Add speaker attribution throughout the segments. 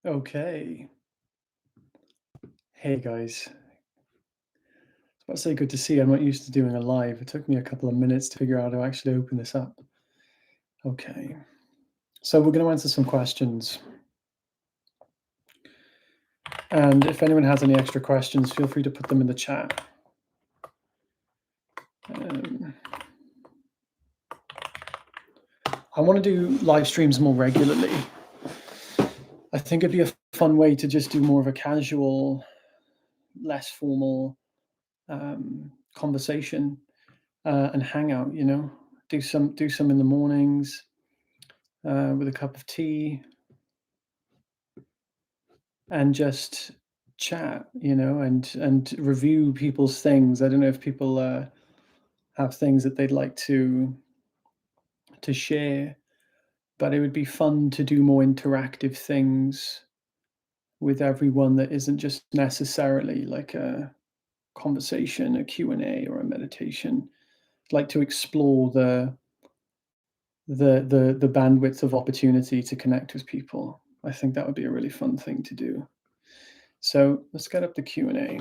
Speaker 1: Okay. Hey guys. I was about to say good to see you. I'm not used to doing a live. It took me a couple of minutes to figure out how to actually open this up. Okay. So we're going to answer some questions. And if anyone has any extra questions, feel free to put them in the chat. I want to do live streams more regularly. I think it'd be a fun way to just do more of a casual, less formal conversation and hangout. Do some in the mornings with a cup of tea and just chat, and review people's things. I don't know if people have things that they'd like to share, but it would be fun to do more interactive things with everyone that isn't just necessarily like a conversation, a Q&A, or a meditation. I'd like to explore the bandwidth of opportunity to connect with people. I think that would be a really fun thing to do. So let's get up the Q&A.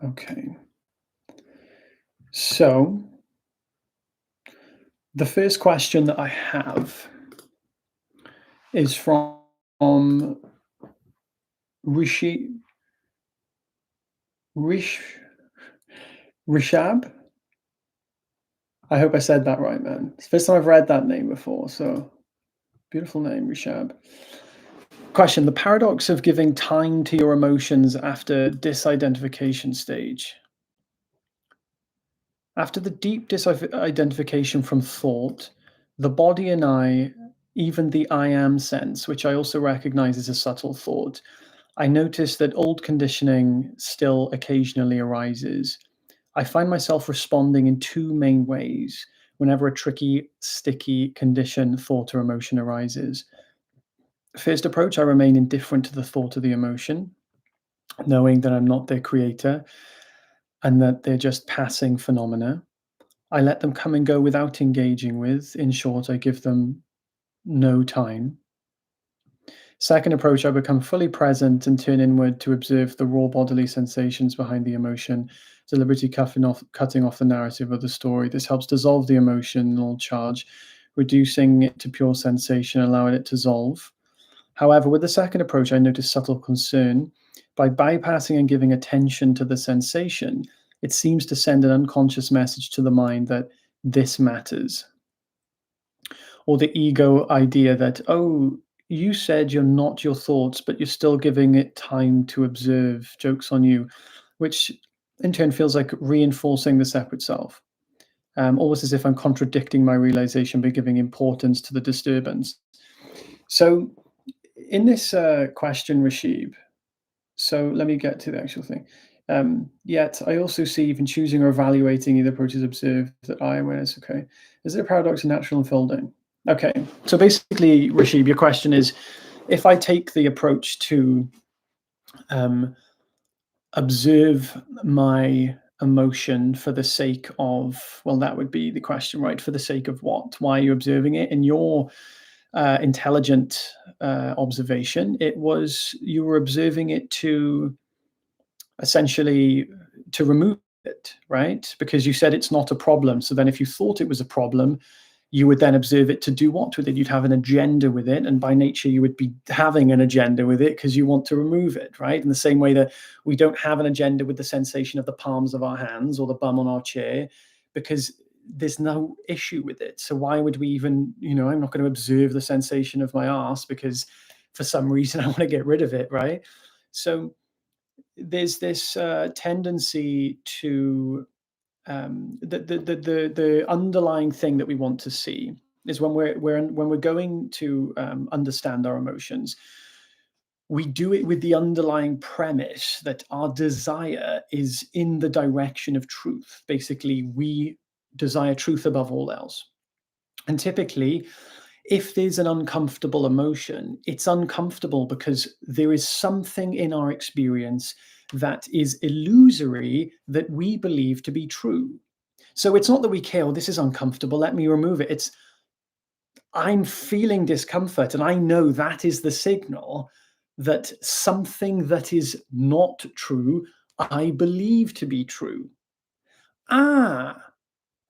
Speaker 1: Okay. So the first question that I have is from Rishab. I hope I said that right, man. It's the first time I've read that name before, so beautiful name, Rishab. Question: the paradox of giving time to your emotions after disidentification stage. After the deep disidentification from thought, the body and I, even the I am sense, which I also recognize as a subtle thought, I notice that old conditioning still occasionally arises. I find myself responding in two main ways whenever a tricky, sticky condition, thought, or emotion arises. First approach, I remain indifferent to the thought or the emotion, knowing that I'm not their creator and that they're just passing phenomena. I let them come and go without engaging with. In short, I give them no time. Second approach, I become fully present and turn inward to observe the raw bodily sensations behind the emotion, deliberately cutting off the narrative of the story. This helps dissolve the emotional charge, reducing it to pure sensation, allowing it to dissolve. However, with the second approach, I notice subtle concern. By bypassing and giving attention to the sensation, it seems to send an unconscious message to the mind that this matters. Or the ego idea that, oh, you said you're not your thoughts, but you're still giving it time to observe. Joke's on you, which in turn feels like reinforcing the separate self. Almost as if I'm contradicting my realization by giving importance to the disturbance. So in this question, Rashib, so let me get to the actual thing. Yet I also see even choosing or evaluating either approaches observed that I awareness. Okay. Is it a paradox of natural unfolding? Okay. So basically, Rashib, your question is, if I take the approach to observe my emotion for the sake of, well, that would be the question, right? For the sake of what? Why are you observing it? In your intelligent observation, it was you were observing it to essentially to remove it, right? Because you said it's not a problem. So then if you thought it was a problem, you would then observe it to do what with it? You'd have an agenda with it. And by nature, you would be having an agenda with it because you want to remove it, right? In the same way that we don't have an agenda with the sensation of the palms of our hands or the bum on our chair, because there's no issue with it. So why would we even, I'm not going to observe the sensation of my ass because for some reason I want to get rid of it, right? So there's this tendency to the underlying thing that we want to see is when we're going to understand our emotions, we do it with the underlying premise that our desire is in the direction of truth. Basically, we desire truth above all else. And typically, if there's an uncomfortable emotion, it's uncomfortable because there is something in our experience that is illusory that we believe to be true. So it's not that we care, oh, this is uncomfortable, let me remove it. It's, I'm feeling discomfort, and I know that is the signal that something that is not true, I believe to be true. Ah,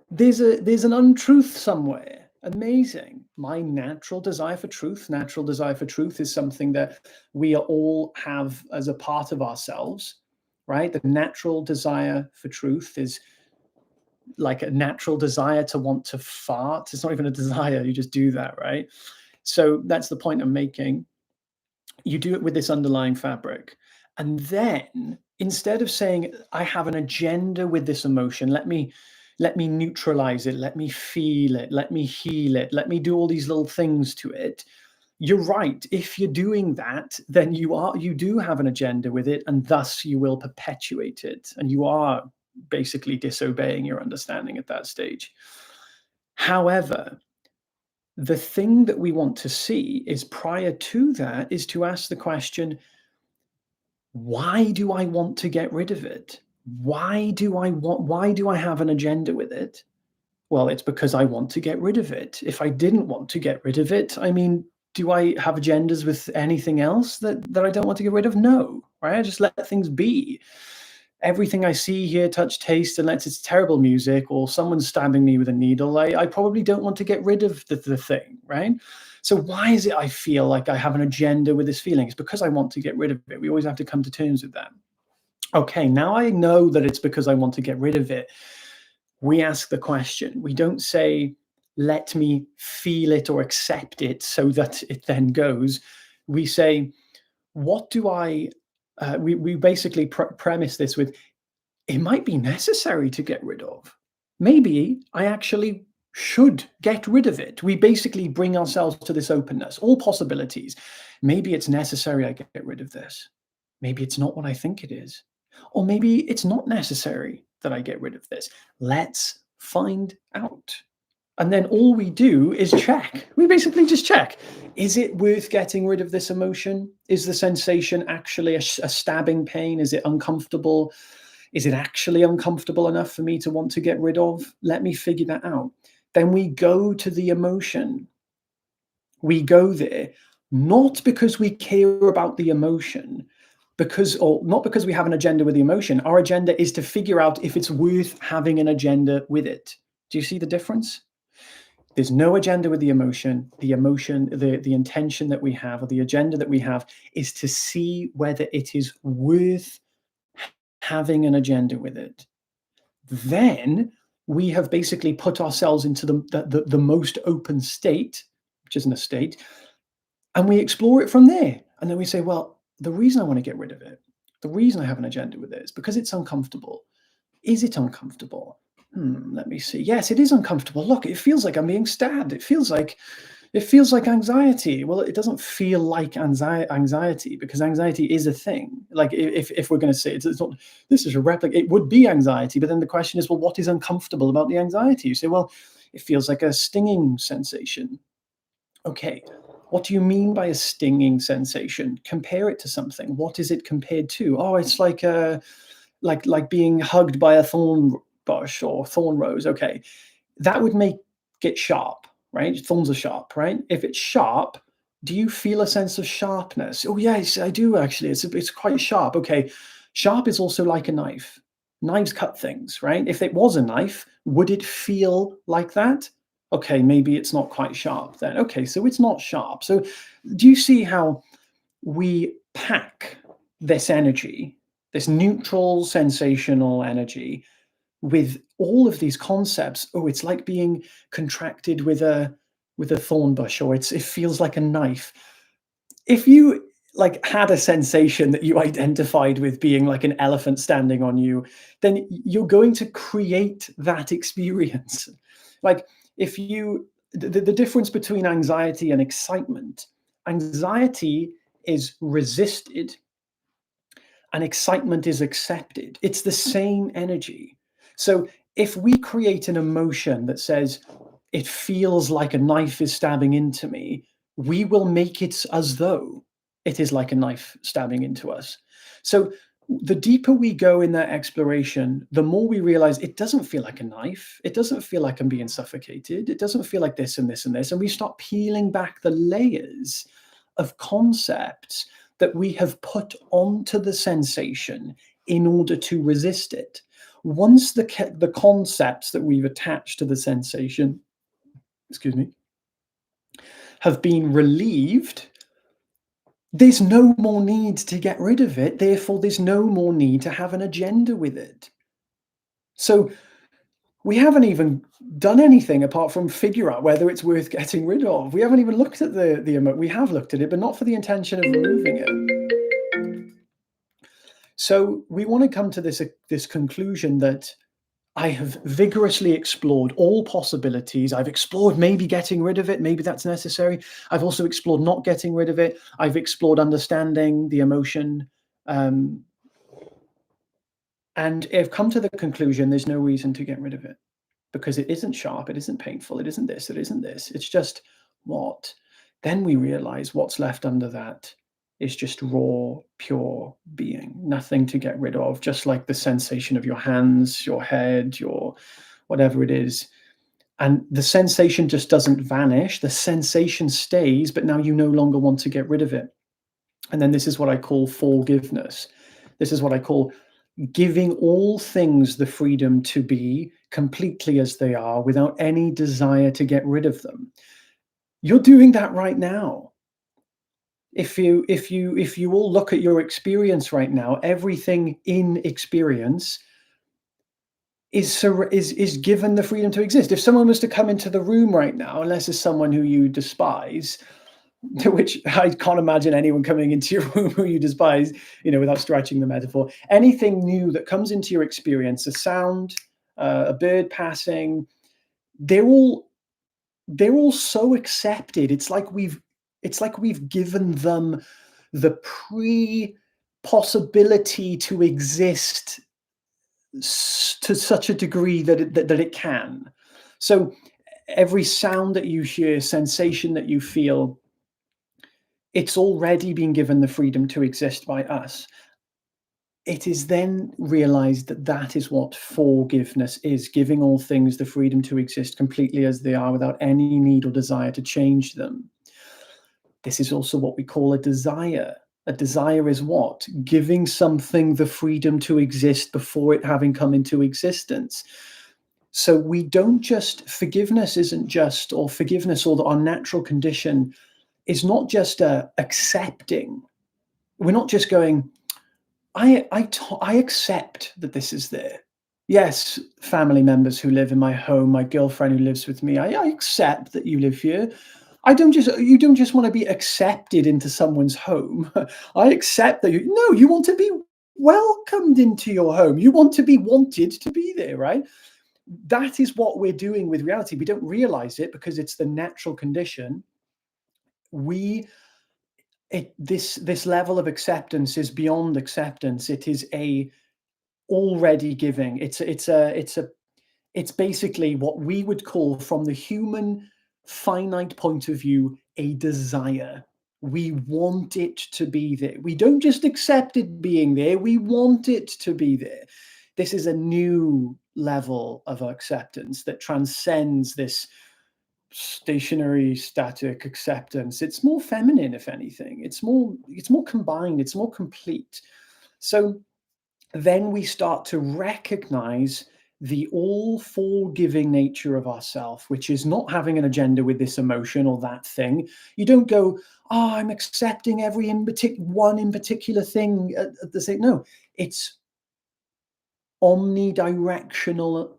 Speaker 1: there's an untruth somewhere. Amazing. My natural desire for truth. Natural desire for truth is something that we all have as a part of ourselves, right? The natural desire for truth is like a natural desire to want to fart. It's not even a desire, you just do that, right? So that's the point I'm making. You do it with this underlying fabric. And then instead of saying, I have an agenda with this emotion, let me neutralize it, let me feel it, let me heal it, let me do all these little things to it. You're right. If you're doing that, then you do have an agenda with it, and thus you will perpetuate it. And you are basically disobeying your understanding at that stage. However, the thing that we want to see is prior to that is to ask the question, why do I want to get rid of it? Why do I have an agenda with it? Well, it's because I want to get rid of it. If I didn't want to get rid of it, I mean, do I have agendas with anything else that I don't want to get rid of? No, right? I just let things be. Everything I see, hear, touch, taste, unless it's terrible music or someone's stabbing me with a needle, I probably don't want to get rid of the thing, right? So why is it I feel like I have an agenda with this feeling? It's because I want to get rid of it. We always have to come to terms with that. Okay, now I know that it's because I want to get rid of it. We ask the question. We don't say, let me feel it or accept it so that it then goes. We say, what do we basically premise this with, it might be necessary to get rid of. Maybe I actually should get rid of it. We basically bring ourselves to this openness, all possibilities. Maybe it's necessary I get rid of this. Maybe it's not what I think it is. Or maybe it's not necessary that I get rid of this. Let's find out. And then all we do is check. We basically just check. Is it worth getting rid of this emotion? Is the sensation actually a stabbing pain? Is it uncomfortable? Is it actually uncomfortable enough for me to want to get rid of? Let me figure that out. Then we go to the emotion. We go there, not because we care about the emotion, or not because we have an agenda with the emotion. Our agenda is to figure out if it's worth having an agenda with it. Do you see the difference? There's no agenda with the emotion. The intention that we have, or the agenda that we have, is to see whether it is worth having an agenda with it. Then we have basically put ourselves into the most open state, which isn't a state, and we explore it from there. And then we say, well, the reason I want to get rid of it, the reason I have an agenda with it is because it's uncomfortable. Is it uncomfortable? Let me see. Yes, it is uncomfortable. Look, it feels like I'm being stabbed. It feels like anxiety. Well, it doesn't feel like anxiety, because anxiety is a thing. Like if we're going to say it's not, this is a replica, it would be anxiety. But then the question is, well, what is uncomfortable about the anxiety? You say, well, it feels like a stinging sensation. Okay, what do you mean by a stinging sensation? Compare it to something. What is it compared to? Oh, it's like being hugged by a thorn bush or thorn rose. Okay, that would make it sharp, right? Thorns are sharp, right? If it's sharp, do you feel a sense of sharpness? Oh yes, I do actually. It's quite sharp. Okay, sharp is also like a knife. Knives cut things, right? If it was a knife, would it feel like that? Okay, maybe it's not quite sharp then. Okay, so it's not sharp. So do you see how we pack this energy, this neutral sensational energy, with all of these concepts? Oh, it's like being contracted with a thorn bush, or it feels like a knife. If you like had a sensation that you identified with being like an elephant standing on you, then you're going to create that experience. Like if you the difference between anxiety and excitement, anxiety is resisted and excitement is accepted. It's the same energy. So if we create an emotion that says, it feels like a knife is stabbing into me, we will make it as though it is like a knife stabbing into us. So the deeper we go in that exploration, the more we realize it doesn't feel like a knife. It doesn't feel like I'm being suffocated. It doesn't feel like this and this and this. And we start peeling back the layers of concepts that we have put onto the sensation in order to resist it. Once the concepts that we've attached to the sensation, excuse me, have been relieved, there's no more need to get rid of it. Therefore, there's no more need to have an agenda with it. So we haven't even done anything apart from figure out whether it's worth getting rid of. We haven't even looked at the emotion. We have looked at it, but not for the intention of removing it. So we want to come to this conclusion that I have vigorously explored all possibilities. I've explored maybe getting rid of it. Maybe that's necessary. I've also explored not getting rid of it. I've explored understanding the emotion. And I've come to the conclusion there's no reason to get rid of it because it isn't sharp. It isn't painful. It isn't this. It isn't this. It's just what? Then we realize what's left under that is just raw, pure being, nothing to get rid of, just like the sensation of your hands, your head, your whatever it is. And the sensation just doesn't vanish. The sensation stays, but now you no longer want to get rid of it. And then this is what I call forgiveness. This is what I call giving all things the freedom to be completely as they are without any desire to get rid of them. You're doing that right now. If you all look at your experience right now, everything in experience is given the freedom to exist. If someone was to come into the room right now, unless it's someone who you despise, which I can't imagine anyone coming into your room who you despise, without stretching the metaphor. Anything new that comes into your experience, a sound, a bird passing, they're all so accepted. It's like we've given them the possibility to exist to such a degree that it can. So every sound that you hear, sensation that you feel, it's already been given the freedom to exist by us. It is then realized that that is what forgiveness is, giving all things the freedom to exist completely as they are without any need or desire to change them. This is also what we call a desire. A desire is what? Giving something the freedom to exist before it having come into existence. So we don't just, forgiveness isn't just, or forgiveness or our natural condition is not just accepting. We're not just going, I accept that this is there. Yes, family members who live in my home, my girlfriend who lives with me, I accept that you live here. You don't just want to be accepted into someone's home. I accept that you want to be welcomed into your home. You want to be wanted to be there, right? That is what we're doing with reality. We don't realize it because it's the natural condition. This level of acceptance is beyond acceptance. It is a already giving. It's basically what we would call, from the human finite point of view, a desire. We want it to be there. We don't just accept it being there, we want it to be there. This is a new level of acceptance that transcends this stationary, static acceptance. It's more feminine, if anything. It's more combined, it's more complete. So then we start to recognize the all forgiving nature of ourself, which is not having an agenda with this emotion or that thing. You don't go, oh, I'm accepting every one in particular thing at the same. No, it's omnidirectional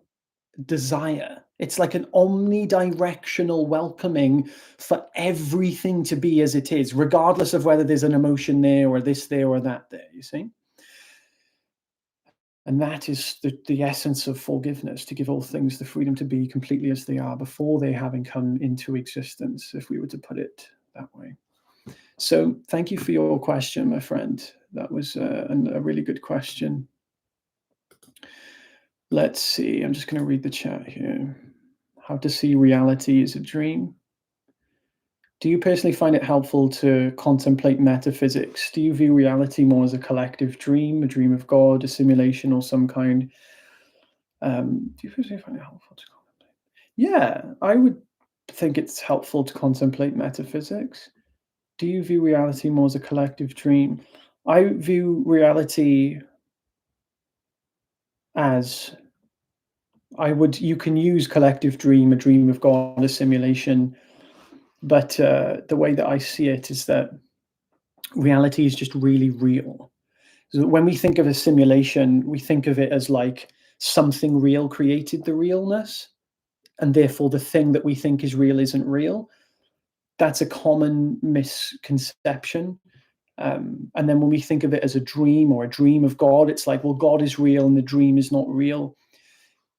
Speaker 1: desire. It's like an omnidirectional welcoming for everything to be as it is, regardless of whether there's an emotion there or this there or that there, you see? And that is the essence of forgiveness, to give all things the freedom to be completely as they are before they having come into existence, if we were to put it that way. So thank you for your question, my friend. That was a really good question. Let's see. I'm just going to read the chat here. How to see reality as a dream. Do you personally find it helpful to contemplate metaphysics? Do you view reality more as a collective dream, a dream of God, a simulation, or some kind? Do you personally find it helpful to contemplate? Yeah, I would think it's helpful to contemplate metaphysics. Do you view reality more as a collective dream? I view reality as you can use collective dream, a dream of God, a simulation, but the way that I see it is that reality is just really real. So when we think of a simulation, we think of it as like something real created the realness, and therefore the thing that we think is real isn't real. That's a common misconception. And then when we think of it as a dream or a dream of God, it's like, well, God is real and the dream is not real.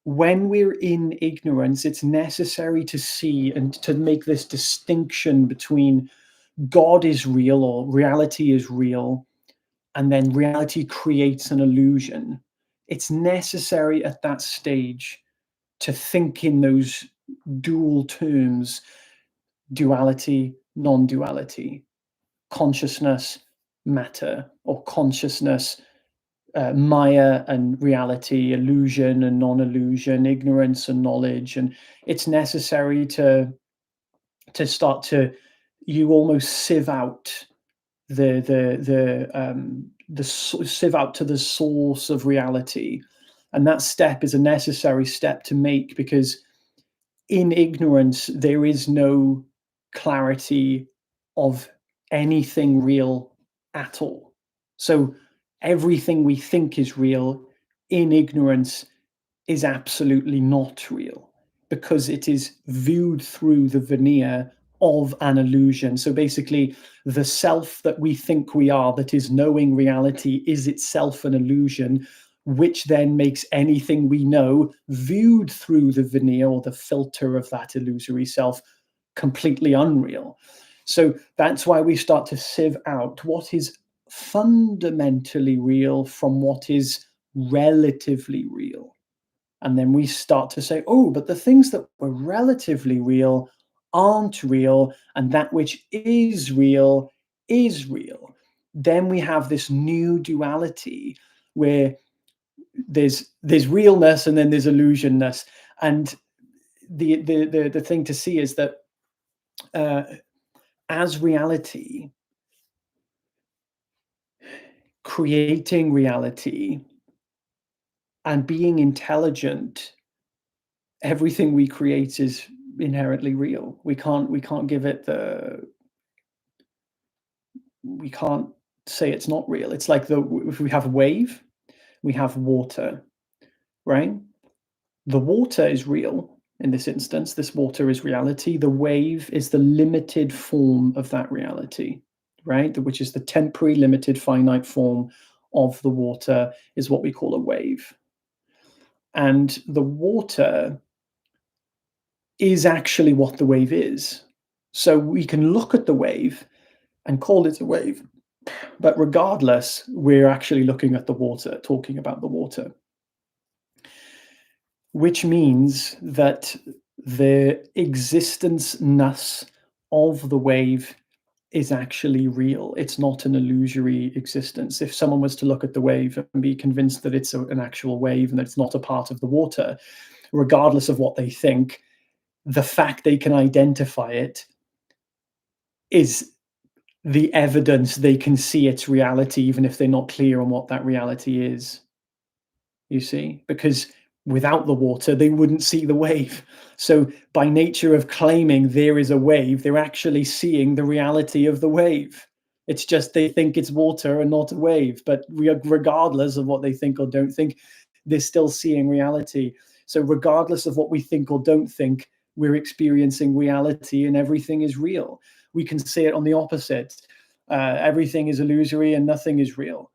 Speaker 1: When we're in ignorance, it's necessary to see and to make this distinction between God is real or reality is real, and then reality creates an illusion. It's necessary at that stage to think in those dual terms: duality, non duality, consciousness, matter, or consciousness, Maya and reality, illusion and non illusion, ignorance and knowledge. And it's necessary to start to, you almost sieve out sieve out to the source of reality. And that step is a necessary step to make, because in ignorance there is no clarity of anything real at all. So everything we think is real in ignorance is absolutely not real, because it is viewed through the veneer of an illusion. So basically, the self that we think we are, that is knowing reality, is itself an illusion, which then makes anything we know viewed through the veneer or the filter of that illusory self completely unreal. So that's why we start to sieve out what is fundamentally real from what is relatively real. And then we start to say, oh, but the things that were relatively real aren't real, and that which is real is real. Then we have this new duality where there's realness and then there's illusionness. And the thing to see is that uh, as reality, creating reality and being intelligent, everything we create is inherently real. We can't give it the we can't say it's not real. It's like if we have a wave, we have water, right? The water is real in this instance. This water is reality. The wave is the limited form of that reality, right? Which is the temporary, limited, finite form of the water, is what we call a wave. And the water is actually what the wave is. So we can look at the wave and call it a wave, but regardless, we're actually looking at the water, talking about the water, which means that the existence-ness of the wave is actually real. It's not an illusory existence. If someone was to look at the wave and be convinced that it's an actual wave and that it's not a part of the water, regardless of what they think, the fact they can identify it is the evidence they can see its reality, even if they're not clear on what that reality is. You see, because without the water, they wouldn't see the wave. So, by nature of claiming there is a wave, they're actually seeing the reality of the wave. It's just they think it's water and not a wave. But regardless of what they think or don't think, they're still seeing reality. So, regardless of what we think or don't think, we're experiencing reality, and everything is real. We can say it on the opposite. Everything is illusory and nothing is real.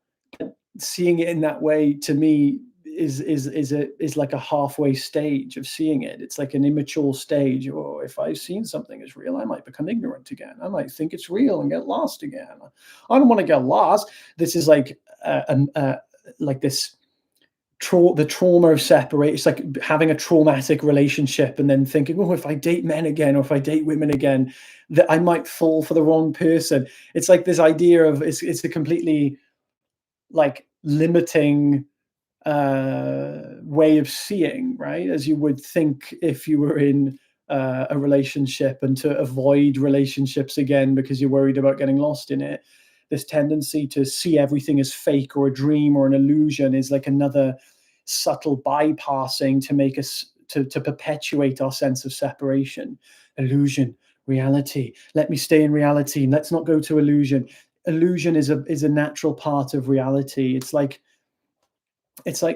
Speaker 1: Seeing it in that way, to me, is like a halfway stage of seeing it. It's like an immature stage. Or if I've seen something as real, I might become ignorant again. I might think it's real and get lost again. I don't want to get lost. This is like this the trauma of separate. It's like having a traumatic relationship and then thinking, oh, if I date men again or if I date women again, that I might fall for the wrong person. It's like this idea of it's a completely like limiting way of seeing, right? As you would think if you were in a relationship, and to avoid relationships again because you're worried about getting lost in it. This tendency to see everything as fake or a dream or an illusion is like another subtle bypassing to make us to perpetuate our sense of separation. Illusion, reality. Let me stay in reality. Let's not go to illusion. Illusion is a natural part of reality. It's like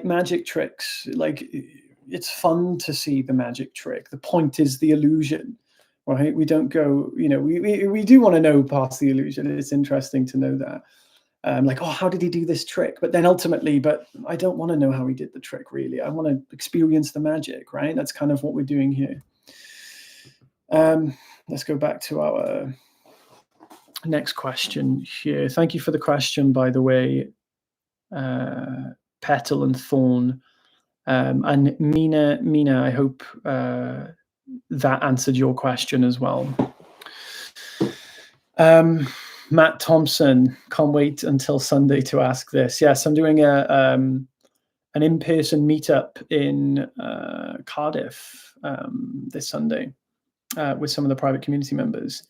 Speaker 1: magic tricks. Like, it's fun to see the magic trick. The point is the illusion, right? We don't go, we do want to know past the illusion. It's interesting to know that. Like, oh, how did he do this trick? But then ultimately, but I don't want to know how he did the trick, really. I want to experience the magic, right? That's kind of what we're doing here. Let's go back to our next question here. Thank you for the question, by the way, Petal and Thorn. And Mina, I hope that answered your question as well. Matt Thompson, can't wait until Sunday to ask this. Yes, I'm doing an in-person meetup in Cardiff this Sunday with some of the private community members.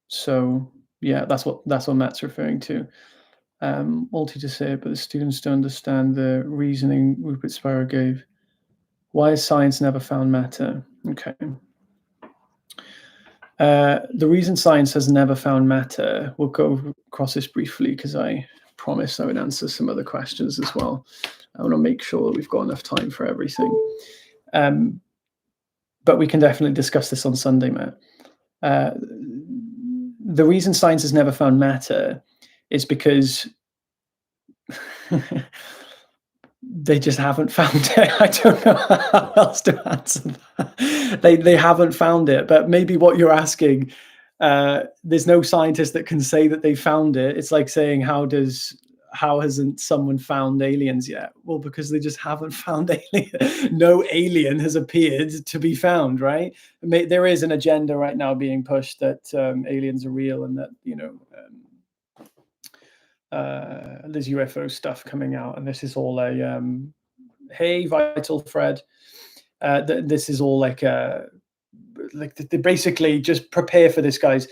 Speaker 1: So yeah, that's what Matt's referring to. All to say, but the students don't understand the reasoning Rupert Sparrow gave. Why has science never found matter? Okay. The reason science has never found matter, we'll go across this briefly because I promised I would answer some other questions as well. I want to make sure that we've got enough time for everything. But we can definitely discuss this on Sunday, Matt. The reason science has never found matter is because they just haven't found it. I don't know how else to answer that. They haven't found it, but maybe what you're asking, there's no scientist that can say that they found it. It's like saying, how hasn't someone found aliens yet? Well, because they just haven't found alien. No alien has appeared to be found, right? There is an agenda right now being pushed that aliens are real, and that there's UFO stuff coming out, and this is all a hey, Vital Fred. This is all like they basically just prepare for this, guys.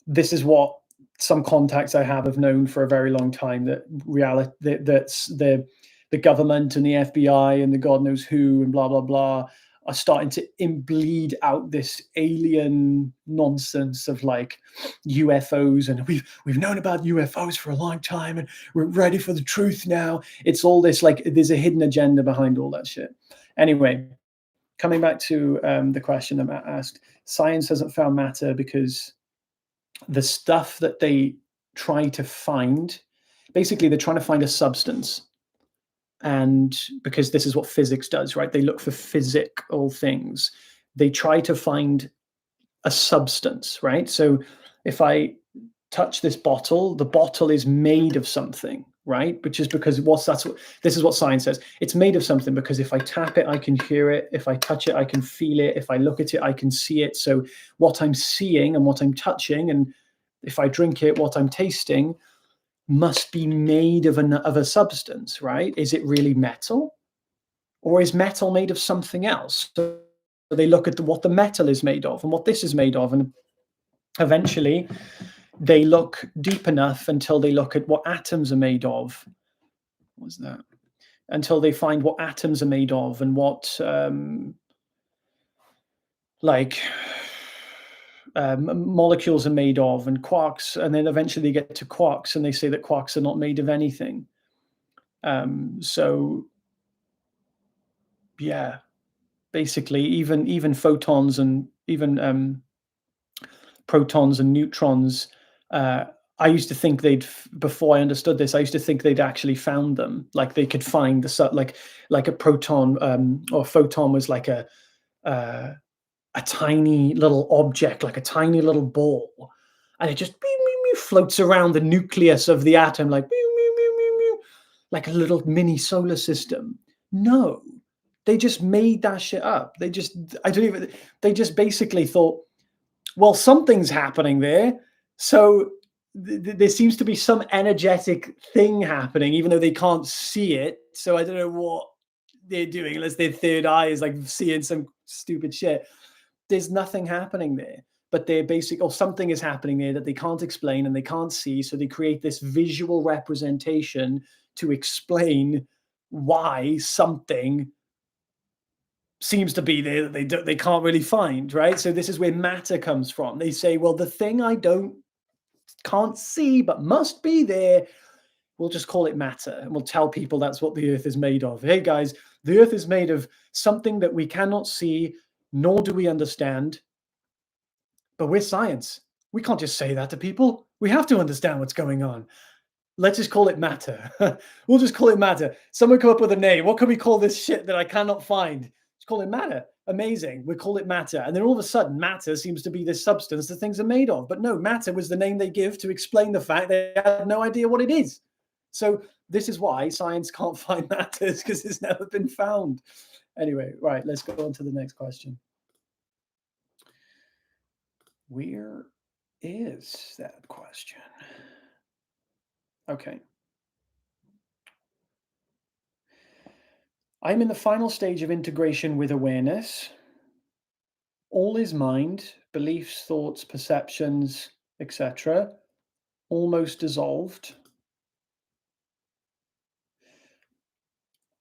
Speaker 1: This is what some contacts I have known for a very long time, that reality, that's the government and the FBI and the God knows who and blah blah blah are starting to bleed out this alien nonsense of like UFOs, and we've known about UFOs for a long time, and we're ready for the truth now. It's all this, like, there's a hidden agenda behind all that shit. Anyway, coming back to the question that Matt asked, science hasn't found matter because the stuff that they try to find, basically they're trying to find a substance. And because this is what physics does, right? They look for physical things. They try to find a substance, right? So if I touch this bottle, the bottle is made of something, right? Which is because this is what science says. It's made of something because if I tap it, I can hear it. If I touch it, I can feel it. If I look at it, I can see it. So what I'm seeing and what I'm touching, and if I drink it, what I'm tasting, must be made of a substance, right? Is it really metal? Or is metal made of something else? So they look at what the metal is made of and what this is made of. And eventually they look deep enough until they look at what atoms are made of. What was that? Until they find what atoms are made of and what molecules are made of, and quarks, and then eventually they get to quarks and they say that quarks are not made of anything. So yeah, basically even photons and even protons and neutrons, I used to think before I understood this, I used to think they'd actually found them, like they could find like a proton or a photon was like a tiny little object, like a tiny little ball, and it just floats around the nucleus of the atom, like like a little mini solar system. No, they just made that shit up. They just basically thought, well, something's happening there. So there seems to be some energetic thing happening, even though they can't see it. So I don't know what they're doing, unless their third eye is like seeing some stupid shit. There's nothing happening there, but they're basic, or something is happening there that they can't explain and they can't see. So they create this visual representation to explain why something seems to be there that they can't really find, right? So this is where matter comes from. They say, well, the thing I can't see but must be there, we'll just call it matter, and we'll tell people that's what the earth is made of. Hey guys, the earth is made of something that we cannot see, nor do we understand, but we're science. We can't just say that to people. We have to understand what's going on. Let's just call it matter. We'll just call it matter. Someone come up with a name. What can we call this shit that I cannot find? Let's call it matter. Amazing. We call it matter. And then all of a sudden, matter seems to be this substance that things are made of. But no, matter was the name they give to explain the fact they had no idea what it is. So this is why science can't find matters, because it's never been found. Anyway, right, let's go on to the next question. Where is that question? Okay. I'm in the final stage of integration with awareness. All is mind, beliefs, thoughts, perceptions, etc., almost dissolved.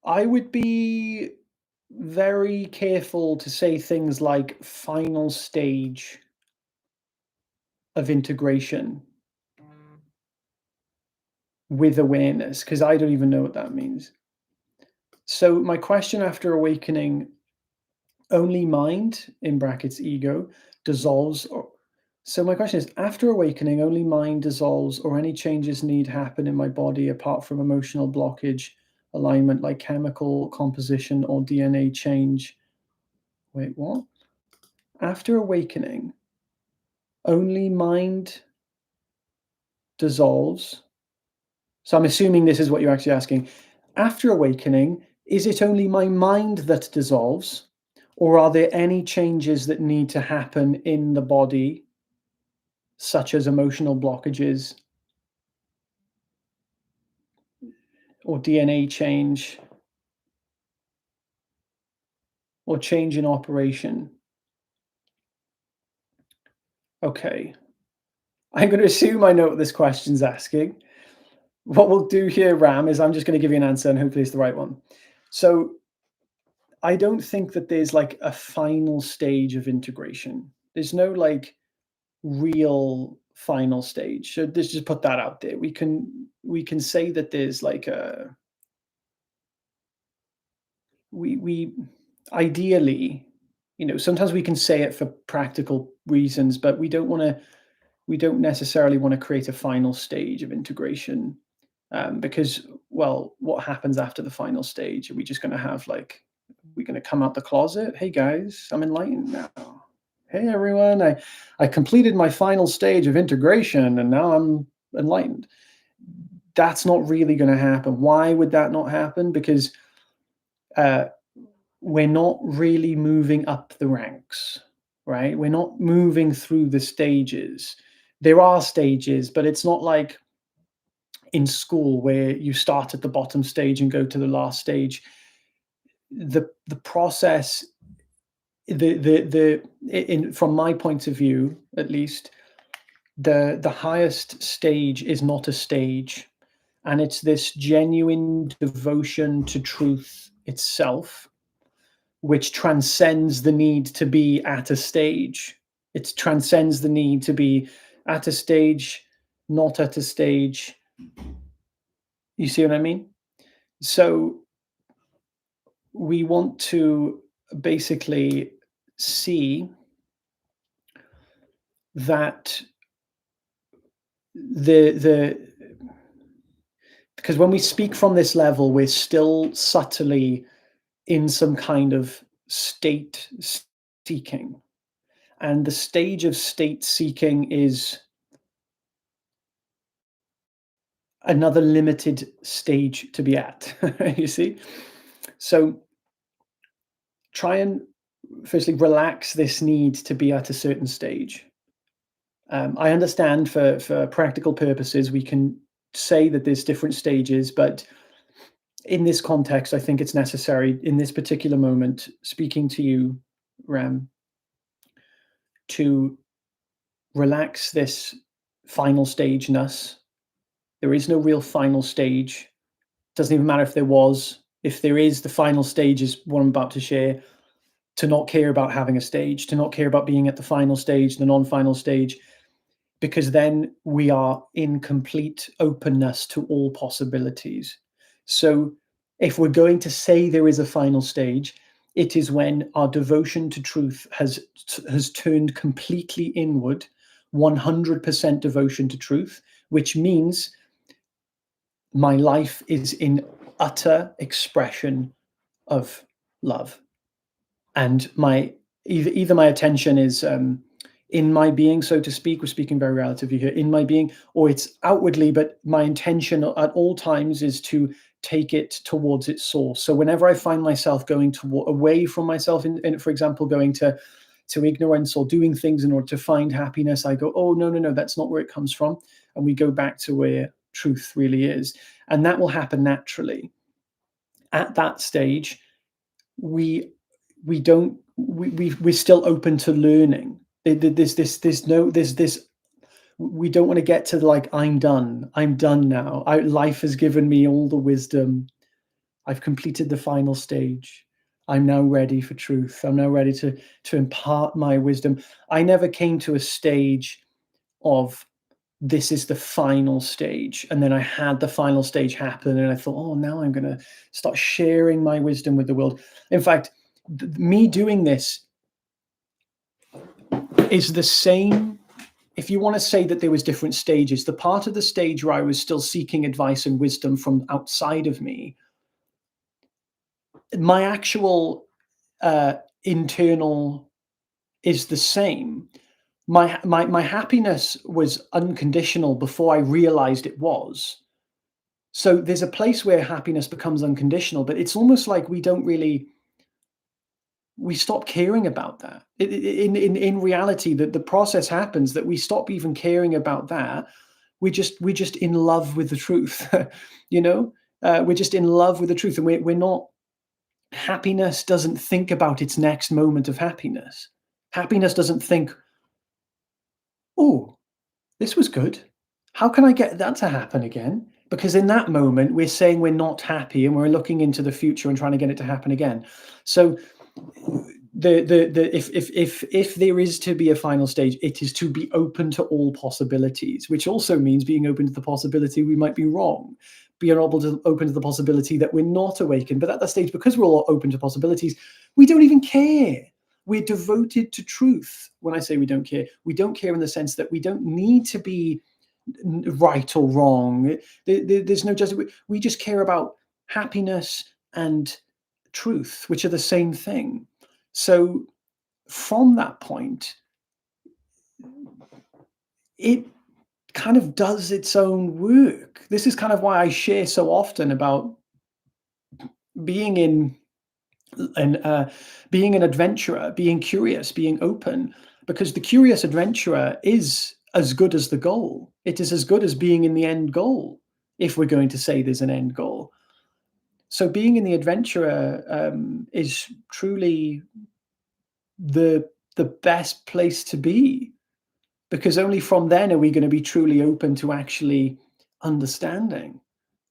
Speaker 1: I would be very careful to say things like final stage of integration with awareness, because I don't even know what that means. So my question after awakening, only mind, in brackets ego, dissolves. So my question is, after awakening, only mind dissolves, or any changes need happen in my body apart from emotional blockage, alignment, like chemical composition or DNA change. Wait, what? After awakening, only mind dissolves. So I'm assuming this is what you're actually asking. After awakening, is it only my mind that dissolves, or are there any changes that need to happen in the body, such as emotional blockages or DNA change or change in operation? Okay. I'm going to assume I know what this question's asking. What we'll do here, Ram, is I'm just going to give you an answer and hopefully it's the right one. So I don't think that there's like a final stage of integration. There's no like real final stage. So let's just put that out there. We can say that there's like a we ideally, sometimes we can say it for practical reasons, but we don't necessarily want to create a final stage of integration, because, well, what happens after the final stage? Are we just going to have like, we're going to come out the closet? Hey guys, I'm enlightened now. Hey everyone, I completed my final stage of integration and now I'm enlightened. That's not really going to happen. Why would that not happen? Because we're not really moving up the ranks, right? We're not moving through the stages. There are stages, but it's not like in school where you start at the bottom stage and go to the last stage. The process, from my point of view, at least, the highest stage is not a stage, and it's this genuine devotion to truth itself, which transcends the need to be at a stage. It transcends the need to be at a stage, not at a stage. You see what I mean? So we want to basically see that the because when we speak from this level, we're still subtly in some kind of state seeking. And the stage of state seeking is another limited stage to be at. You see? So try and firstly relax this need to be at a certain stage. I understand for practical purposes, we can say that there's different stages, but in this context, I think it's necessary in this particular moment, speaking to you, Ram, to relax this final stageness. There is no real final stage. Doesn't even matter if there was. If there is, the final stage is what I'm about to share. To not care about having a stage, to not care about being at the final stage, the non-final stage, because then we are in complete openness to all possibilities. So if we're going to say there is a final stage, it is when our devotion to truth has turned completely inward, 100% devotion to truth, which means my life is in utter expression of love. And my either my attention is in my being, so to speak. We're speaking very relatively here, in my being, or it's outwardly, but my intention at all times is to take it towards its source. So whenever I find myself going away from myself, in for example, going to ignorance or doing things in order to find happiness, I go, oh, no, no, no, that's not where it comes from. And we go back to where truth really is. And that will happen naturally. At that stage, we're still open to learning. We don't want to get to like, I'm done now. Life has given me all the wisdom. I've completed the final stage. I'm now ready for truth. I'm now ready to impart my wisdom. I never came to a stage of, this is the final stage, and then I had the final stage happen, and I thought, oh, now I'm going to start sharing my wisdom with the world. In fact, me doing this is the same. If you want to say that there was different stages, the part of the stage where I was still seeking advice and wisdom from outside of me, my actual internal is the same. My happiness was unconditional before I realized it was. So there's a place where happiness becomes unconditional, but it's almost like we stop caring about that. In reality, the process happens that we stop even caring about that. We're just in love with the truth. We're just in love with the truth, and we're not. Happiness doesn't think about its next moment of happiness. Happiness doesn't think, oh, this was good. How can I get that to happen again? Because in that moment, we're saying we're not happy, and we're looking into the future and trying to get it to happen again. So if there is to be a final stage, it is to be open to all possibilities, which also means being open to the possibility we might be wrong, being able to open to the possibility that we're not awakened. But at that stage, because we're all open to possibilities, we don't even care. We're devoted to truth. When I say we don't care in the sense that we don't need to be right or wrong. There's no judgment. We just care about happiness and truth, which are the same thing. So from that point, it kind of does its own work. This is kind of why I share so often about being being an adventurer, being curious, being open, because the curious adventurer is as good as the goal. It is as good as being in the end goal, if we're going to say there's an end goal. So being in the adventurer is truly the best place to be, because only from then are we going to be truly open to actually understanding.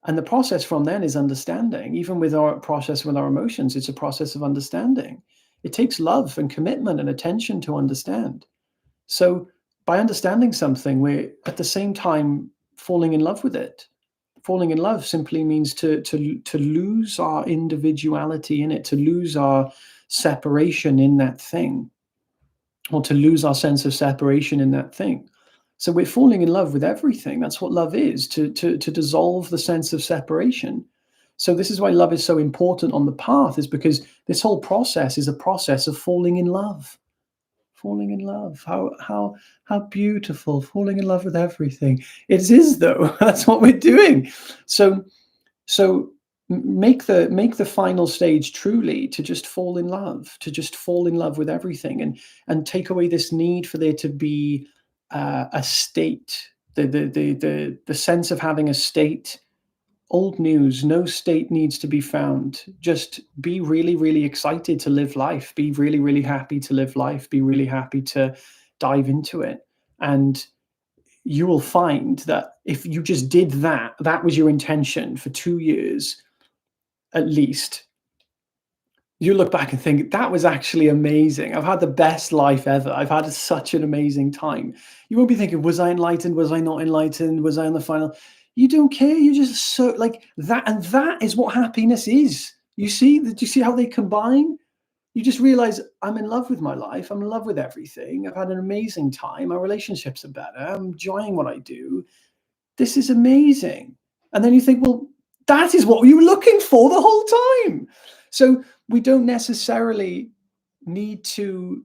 Speaker 1: And the process from then is understanding. Even with our process with our emotions, it's a process of understanding. It takes love and commitment and attention to understand. So by understanding something, we're at the same time falling in love with it. Falling in love simply means to lose our individuality in it, to lose our separation in that thing, or to lose our sense of separation in that thing. So we're falling in love with everything. That's what love is, to dissolve the sense of separation. So this is why love is so important on the path, is because this whole process is a process of falling in love. falling in love. How beautiful, falling in love with everything. It is though. That's what we're doing. So so make the final stage truly to just fall in love, to just fall in love with everything, and take away this need for there to be a state, the sense of having a state. Old news, no state needs to be found. Just be really, really excited to live life. Be really, really happy to live life. Be really happy to dive into it. And you will find that if you just did that, that was your intention for 2 years at least, you look back and think that was actually amazing. I've had the best life ever. I've had such an amazing time. You won't be thinking, was I enlightened? Was I not enlightened? Was I on the final? You don't care. You just so like that. And that is what happipiness is. You see, do you see how they combine? You just realize I'm in love with my life. I'm in love with everything. I've had an amazing time. My relationships are better. I'm enjoying what I do. This is amazing. And then you think, well, that is what you were looking for the whole time. So we don't necessarily need to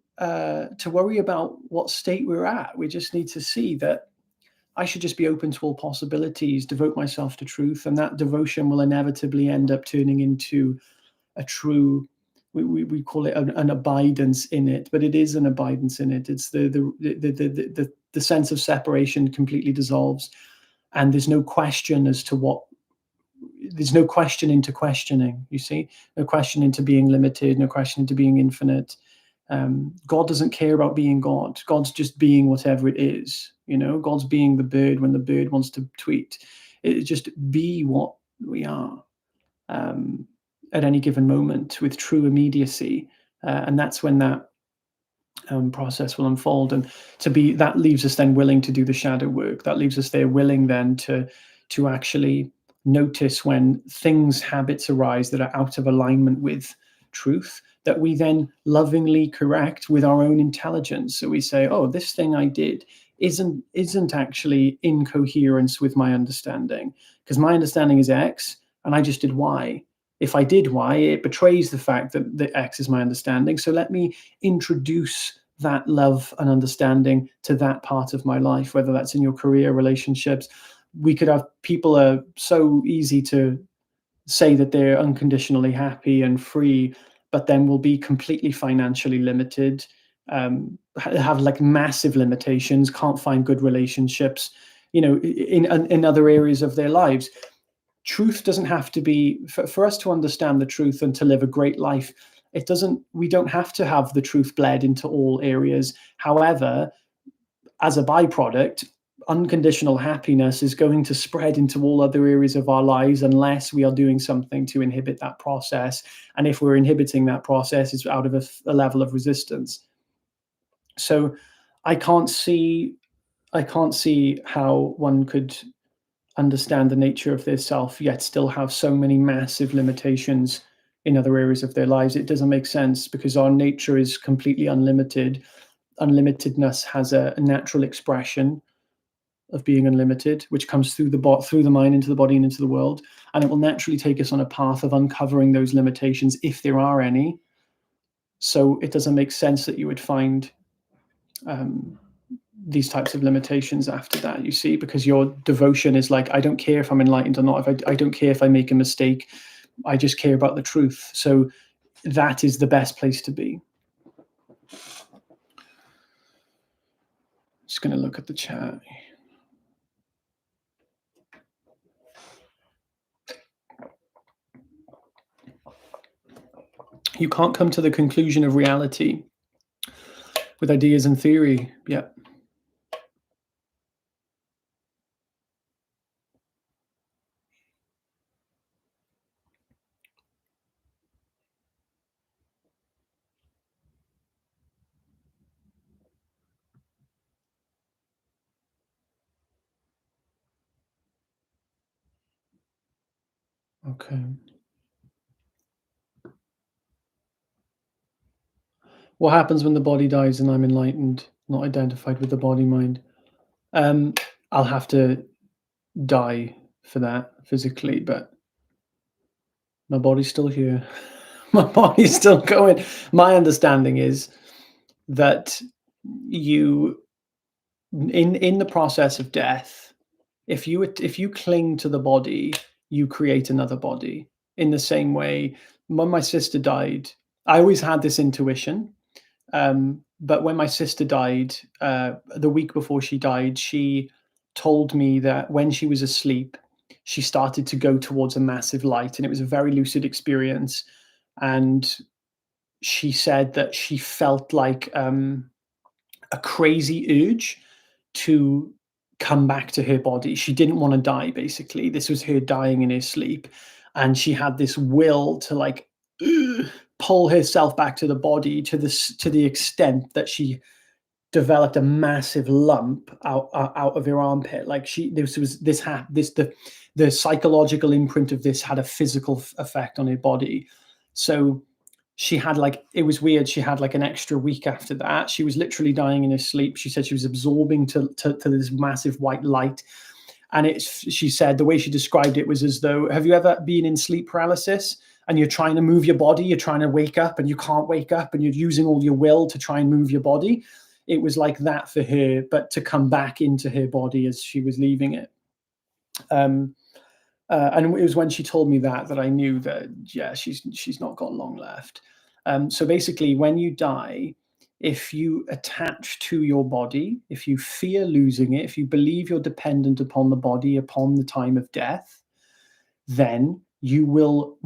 Speaker 1: worry about what state we're at. We just need to see that I should just be open to all possibilities, devote myself to truth, and that devotion will inevitably end up turning into a true. We call it an abidance in it, but it is an abidance in it. It's the sense of separation completely dissolves, and there's no question as to what, there's no question into questioning, you see, no question into being limited, no question into being infinite. God doesn't care about being God. God's just being whatever it is. God's being the bird when the bird wants to tweet. It just be what we are, at any given moment with true immediacy. And that's when that process will unfold, and that leaves us then willing to do the shadow work. That leaves us there willing then to actually notice when habits arise that are out of alignment with truth, that we then lovingly correct with our own intelligence. So we say, oh, this thing I did isn't actually in coherence with my understanding, because my understanding is X and I just did Y. If I did Y, it betrays the fact that the X is my understanding. So let me introduce that love and understanding to that part of my life, whether that's in your career, relationships. We could have people are so easy to say that they're unconditionally happy and free, but then will be completely financially limited, have like massive limitations, can't find good relationships, in other areas of their lives. Truth doesn't have to be, for us to understand the truth and to live a great life, we don't have to have the truth bled into all areas. However, as a byproduct, unconditional happiness is going to spread into all other areas of our lives unless we are doing something to inhibit that process. And if we're inhibiting that process, it's out of a level of resistance. So I can't see how one could understand the nature of their self yet still have so many massive limitations in other areas of their lives. It doesn't make sense, because our nature is completely unlimited. Unlimitedness has a natural expression of being unlimited, which comes through the mind into the body and into the world, and it will naturally take us on a path of uncovering those limitations if there are any. So it doesn't make sense that you would find these types of limitations after that, you see, because your devotion is like, I don't care if I'm enlightened or not. I don't care if I make a mistake. I just care about the truth. So that is the best place to be. Just going to look at the chat. You can't come to the conclusion of reality with ideas and theory. Yeah. Okay. What happens when the body dies and I'm enlightened, not identified with the body mind? I'll have to die for that physically, but my body's still here. My body's still going. My understanding is that you in the process of death, if you cling to the body, you create another body. In the same way, when my sister died, I always had this intuition. But when my sister died, the week before she died, she told me that when she was asleep, she started to go towards a massive light, and it was a very lucid experience. And she said that she felt like a crazy urge to come back to her body. She didn't want to die, basically. This was her dying in her sleep. And she had this will to like pull herself back to the body to the extent that she developed a massive lump out of her armpit. Like the psychological imprint of this had a physical effect on her body. So she had like, it was weird. She had like an extra week after that. She was literally dying in her sleep. She said she was absorbing to this massive white light. And she said the way she described it was as though, have you ever been in sleep paralysis and you're trying to move your body, you're trying to wake up and you can't wake up and you're using all your will to try and move your body? It was like that for her, but to come back into her body as she was leaving it. And it was when she told me that I knew that, yeah, she's not got long left. So basically, when you die, if you attach to your body, if you fear losing it, if you believe you're dependent upon the body upon the time of death, then you will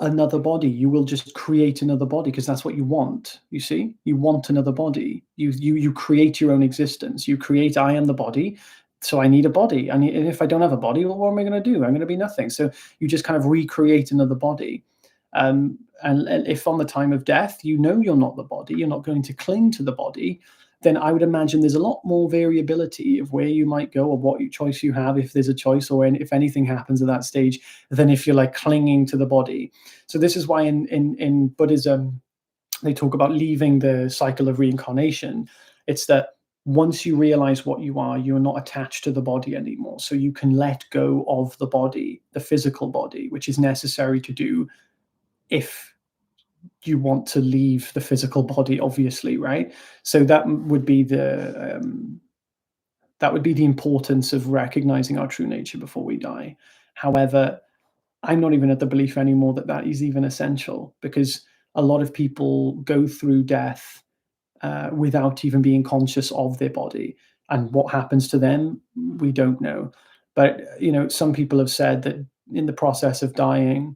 Speaker 1: another body. You will just create another body because that's what you want. You see, you want another body. You create your own existence. You create, I am the body, so I need a body. And if I don't have a body, well, what am I going to do? I'm going to be nothing. So you just kind of recreate another body. And if on the time of death, you know you're not the body, you're not going to cling to the body, then I would imagine there's a lot more variability of where you might go or what choice you have, if there's a choice, or if anything happens at that stage, than if you're like clinging to the body. So this is why in Buddhism, they talk about leaving the cycle of reincarnation. It's that once you realize what you are, you're not attached to the body anymore. So you can let go of the body, the physical body, which is necessary to do if you want to leave the physical body, obviously, right? So that would be the importance of recognizing our true nature before we die. However, I'm not even at the belief anymore that that is even essential, because a lot of people go through death without even being conscious of their body, and what happens to them, we don't know. But some people have said that in the process of dying,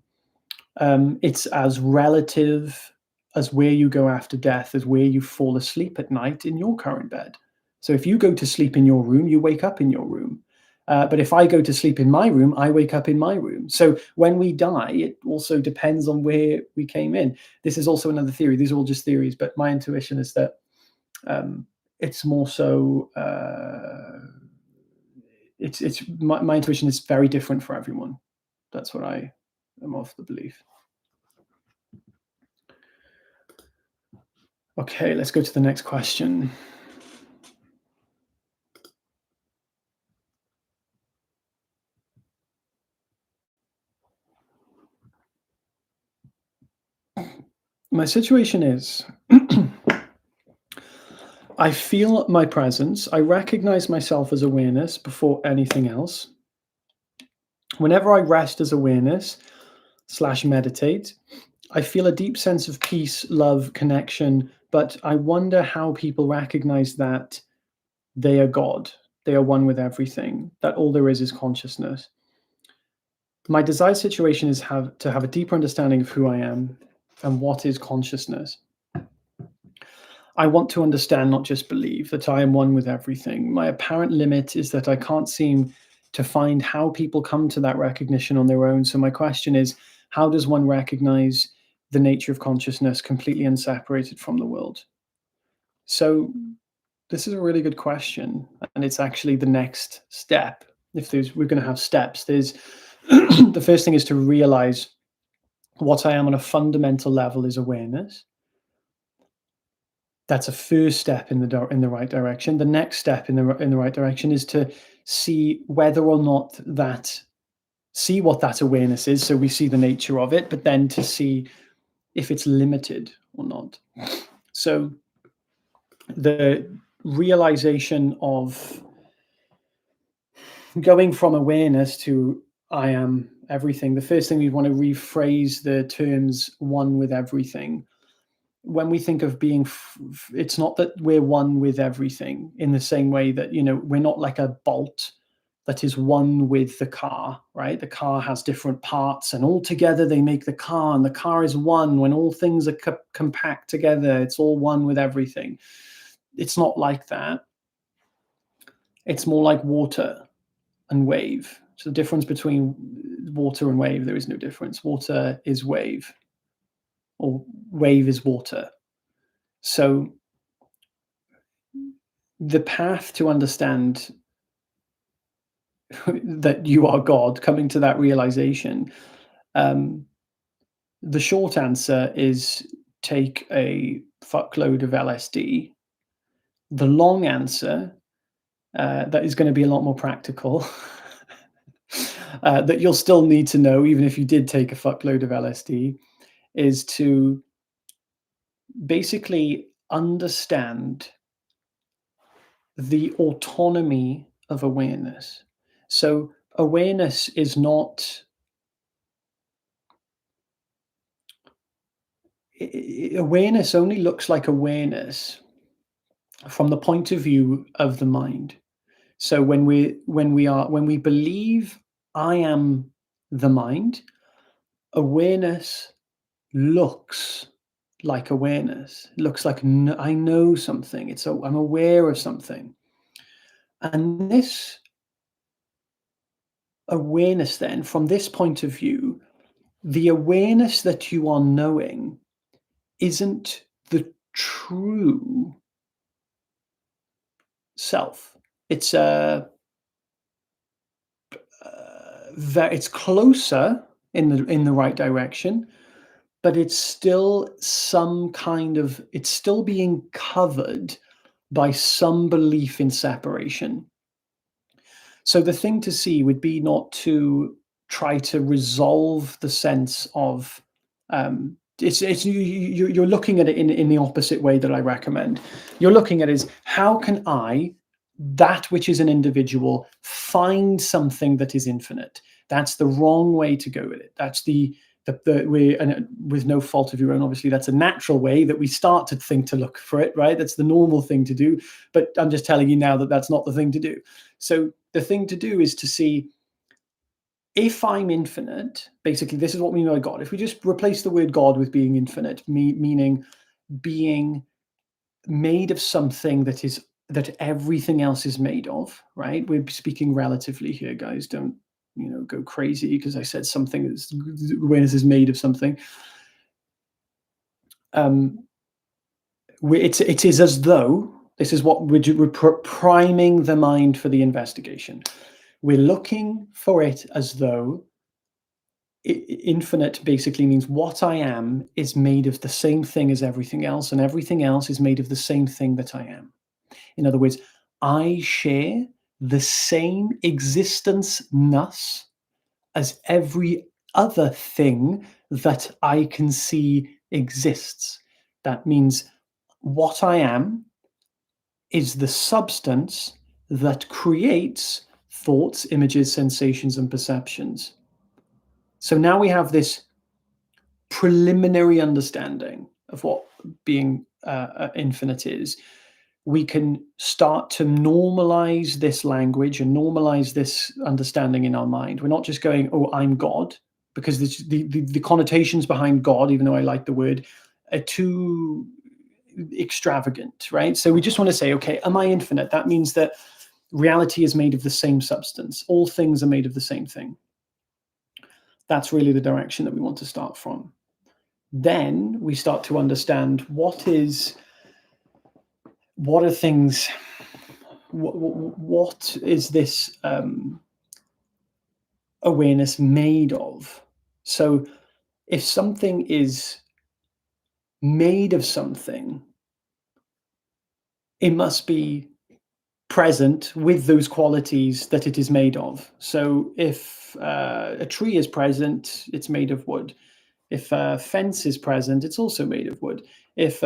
Speaker 1: it's as relative as where you go after death as where you fall asleep at night in your current bed. So if you go to sleep in your room, you wake up in your room. But if I go to sleep in my room, I wake up in my room. So when we die, it also depends on where we came in. This is also another theory. These are all just theories, but my intuition is that it's more so. It's my intuition is very different for everyone. That's what I am of the belief. Okay, let's go to the next question. My situation is I feel my presence. I recognize myself as awareness before anything else. Whenever I rest as awareness/meditate, I feel a deep sense of peace, love, connection, but I wonder how people recognize that they are God. They are one with everything, that all there is consciousness. My desired situation is to have a deeper understanding of who I am and what is consciousness. I want to understand, not just believe, that I am one with everything. My apparent limit is that I can't seem to find how people come to that recognition on their own. So my question is, how does one recognize the nature of consciousness completely unseparated from the world? So this is a really good question, and it's actually the next step. We're going to have steps. There's the first thing is to realize what I am on a fundamental level is awareness. That's a first step in the right direction. The next step in the right direction is to see whether or not see what that awareness is. So we see the nature of it, but then to see if it's limited or not. So the realization of going from awareness to I am everything. The first thing we want to rephrase the terms one with everything. When we think of being, it's not that we're one with everything in the same way that, we're not like a bolt that is one with the car, right? The car has different parts and all together they make the car, and the car is one. When all things are compact together, it's all one with everything. It's not like that. It's more like water and wave. So the difference between water and wave, there is no difference. Water is wave, or wave is water. So the path to understand that you are God, coming to that realization, the short answer is take a fuckload of LSD. The long answer, that is going to be a lot more practical, that you'll still need to know, even if you did take a fuckload of LSD, is to basically understand the autonomy of awareness. So awareness is not, awareness only looks like awareness from the point of view of the mind. So when we believe I am the mind, awareness looks like awareness. It looks like I know something. I'm aware of something. And this awareness then, from this point of view, the awareness that you are knowing isn't the true self. It's it's closer in the right direction, but it's still it's still being covered by some belief in separation. So the thing to see would be not to try to resolve the sense of, you're looking at it in the opposite way that I recommend. You're looking at it as, how can I, that which is an individual, find something that is infinite? That's the wrong way to go with it. That's the way, and with no fault of your own, obviously, that's a natural way that we start to think to look for it, right? That's the normal thing to do. But I'm just telling you now that that's not the thing to do. So the thing to do is to see, if I'm infinite, basically, this is what we mean by God. If we just replace the word God with being infinite, meaning being made of something that everything else is made of, right? We're speaking relatively here, guys. Don't go crazy because I said something that's, awareness is made of something. It is as though, this is what we're priming the mind for the investigation. We're looking for it as though infinite basically means what I am is made of the same thing as everything else, and everything else is made of the same thing that I am. In other words, I share the same existence-ness as every other thing that I can see exists. That means what I am is the substance that creates thoughts, images, sensations, and perceptions. So now we have this preliminary understanding of what being infinite is. We can start to normalize this language and normalize this understanding in our mind. We're not just going, oh, I'm God, because the connotations behind God, even though I like the word, are too extravagant, right? So we just want to say, okay, am I infinite? That means that reality is made of the same substance. All things are made of the same thing. That's really the direction that we want to start from. Then we start to understand what are things, what is this awareness made of? So if something is made of something, it must be present with those qualities that it is made of. So if a tree is present, it's made of wood. If a fence is present, it's also made of wood. If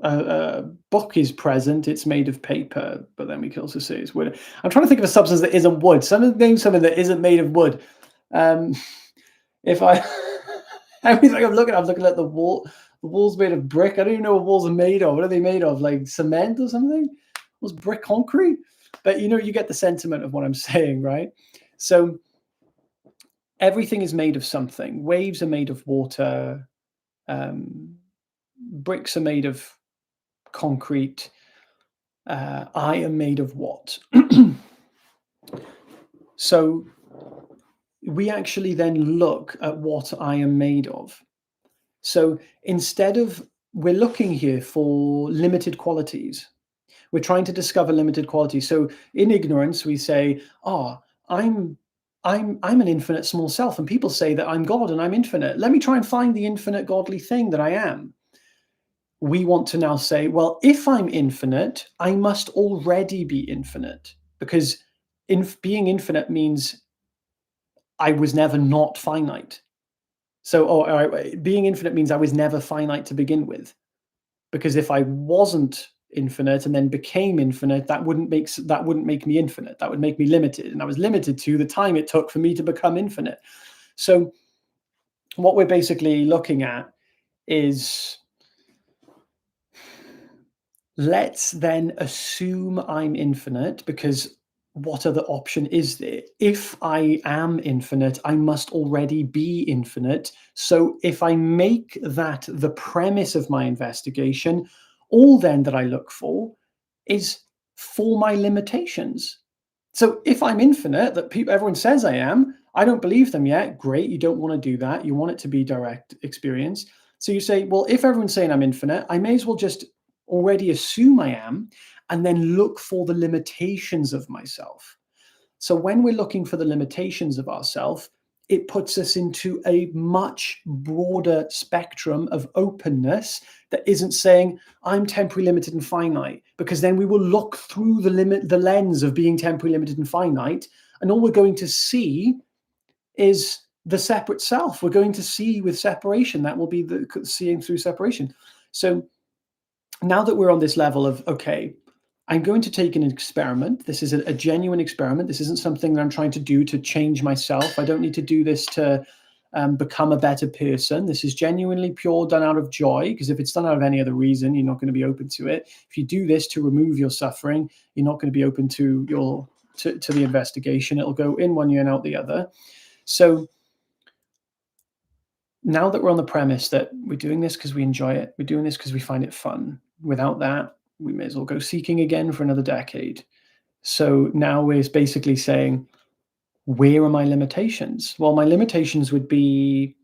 Speaker 1: a book is present, it's made of paper, but then we can also say it's wood. I'm trying to think of a substance that isn't wood. Name something that isn't made of wood. If I everything I'm looking at the wall. The wall's made of brick. I don't even know what walls are made of. What are they made of? Like cement or something? Was brick concrete? But you get the sentiment of what I'm saying, right? So everything is made of something. Waves are made of water. Bricks are made of concrete. I am made of what? So we actually then look at what I am made of. So instead of, we're looking here for limited qualities. We're trying to discover limited qualities. So in ignorance, we say, I'm an infinite small self, and people say that I'm God and I'm infinite. Let me try and find the infinite godly thing that I am. We want to now say, well, if I'm infinite, I must already be infinite, because being infinite means I was never not finite. So, being infinite means I was never finite to begin with, because if I wasn't infinite and then became infinite, that wouldn't make me infinite. That would make me limited, and I was limited to the time it took for me to become infinite. So, what we're basically looking at is, let's then assume I'm infinite, because what other option is there? If I am infinite, I must already be infinite. So if I make that the premise of my investigation, all then that I look for is for my limitations. So if I'm infinite, that everyone says I am, I don't believe them yet. Great, you don't want to do that. You want it to be direct experience. So you say, well, if everyone's saying I'm infinite, I may as well just already assume I am, and then look for the limitations of myself. So when we're looking for the limitations of ourself, it puts us into a much broader spectrum of openness that isn't saying I'm temporally limited and finite, because then we will look through the lens of being temporally limited and finite, and all we're going to see is the separate self. We're going to see with separation. That will be the seeing through separation. So now that we're on this level of, okay, I'm going to take an experiment. This is a genuine experiment. This isn't something that I'm trying to do to change myself. I don't need to do this to become a better person. This is genuinely pure, done out of joy, because if it's done out of any other reason, you're not going to be open to it. If you do this to remove your suffering, you're not going to be open to the investigation. It'll go in one ear and out the other. So now that we're on the premise that we're doing this because we enjoy it, we're doing this because we find it fun. Without that, we may as well go seeking again for another decade. So now we're basically saying, where are my limitations? Well, my limitations would be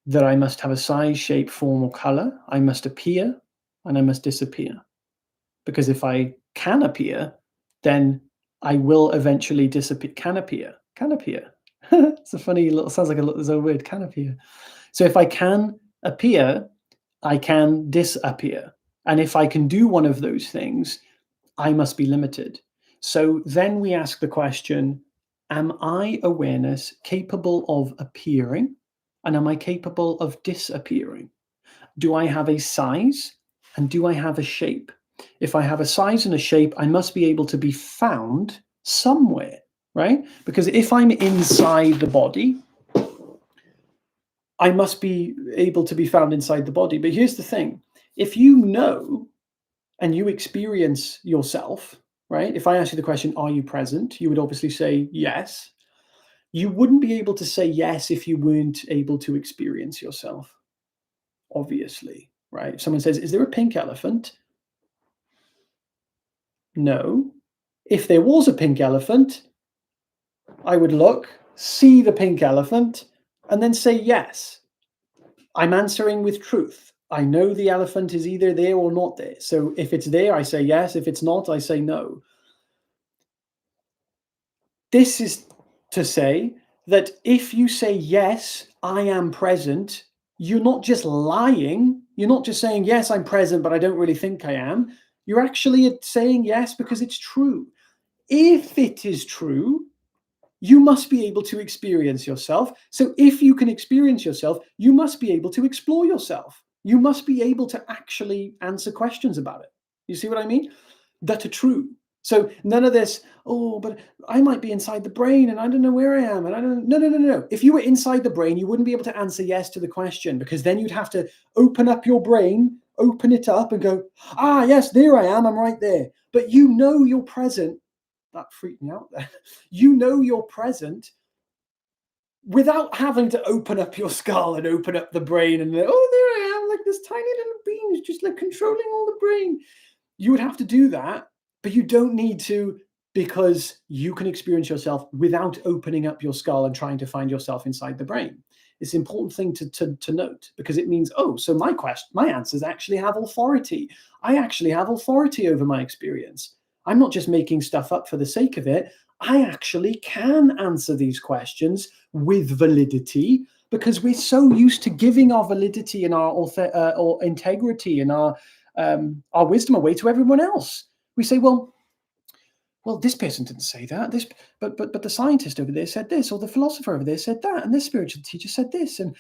Speaker 1: that I must have a size, shape, form, or color. I must appear, and I must disappear. Because if I can appear, then I will eventually disappear. Can appear. It's a funny little, sounds like there's a word, can appear. So if I can appear, I can disappear. And if I can do one of those things, I must be limited. So then we ask the question, am I awareness capable of appearing? And am I capable of disappearing? Do I have a size? And do I have a shape? If I have a size and a shape, I must be able to be found somewhere, right? Because if I'm inside the body, I must be able to be found inside the body. But here's the thing. If you know and you experience yourself, right? If I ask you the question, are you present? You would obviously say yes. You wouldn't be able to say yes if you weren't able to experience yourself, obviously, right? If someone says, is there a pink elephant? No. If there was a pink elephant, I would look, see the pink elephant, and then say yes. I'm answering with truth. I know the elephant is either there or not there. So if it's there, I say yes. If it's not, I say no. This is to say that if you say yes, I am present, you're not just lying. You're not just saying, yes, I'm present, but I don't really think I am. You're actually saying yes because it's true. If it is true, you must be able to experience yourself. So if you can experience yourself, you must be able to explore yourself. You must be able to actually answer questions about it. You see what I mean? That are true. So none of this, oh, but I might be inside the brain and I don't know where I am. And I don't, no, no, no, no, no. If you were inside the brain, you wouldn't be able to answer yes to the question, because then you'd have to open up your brain, open it up and go, ah, yes, there I am. I'm right there. But you know you're present. That freaked me out there. You know you're present without having to open up your skull and open up the brain and, oh, there I am, like this tiny little being is just like controlling all the brain. You would have to do that, but you don't need to, because you can experience yourself without opening up your skull and trying to find yourself inside the brain. It's an important thing to note, because it means, oh, so my answers actually have authority. I actually have authority over my experience. I'm not just making stuff up for the sake of it. I actually can answer these questions with validity, because we're so used to giving our validity and our or integrity and our wisdom away to everyone else. We say, well, this person didn't say that. But the scientist over there said this, or the philosopher over there said that, and this spiritual teacher said this, and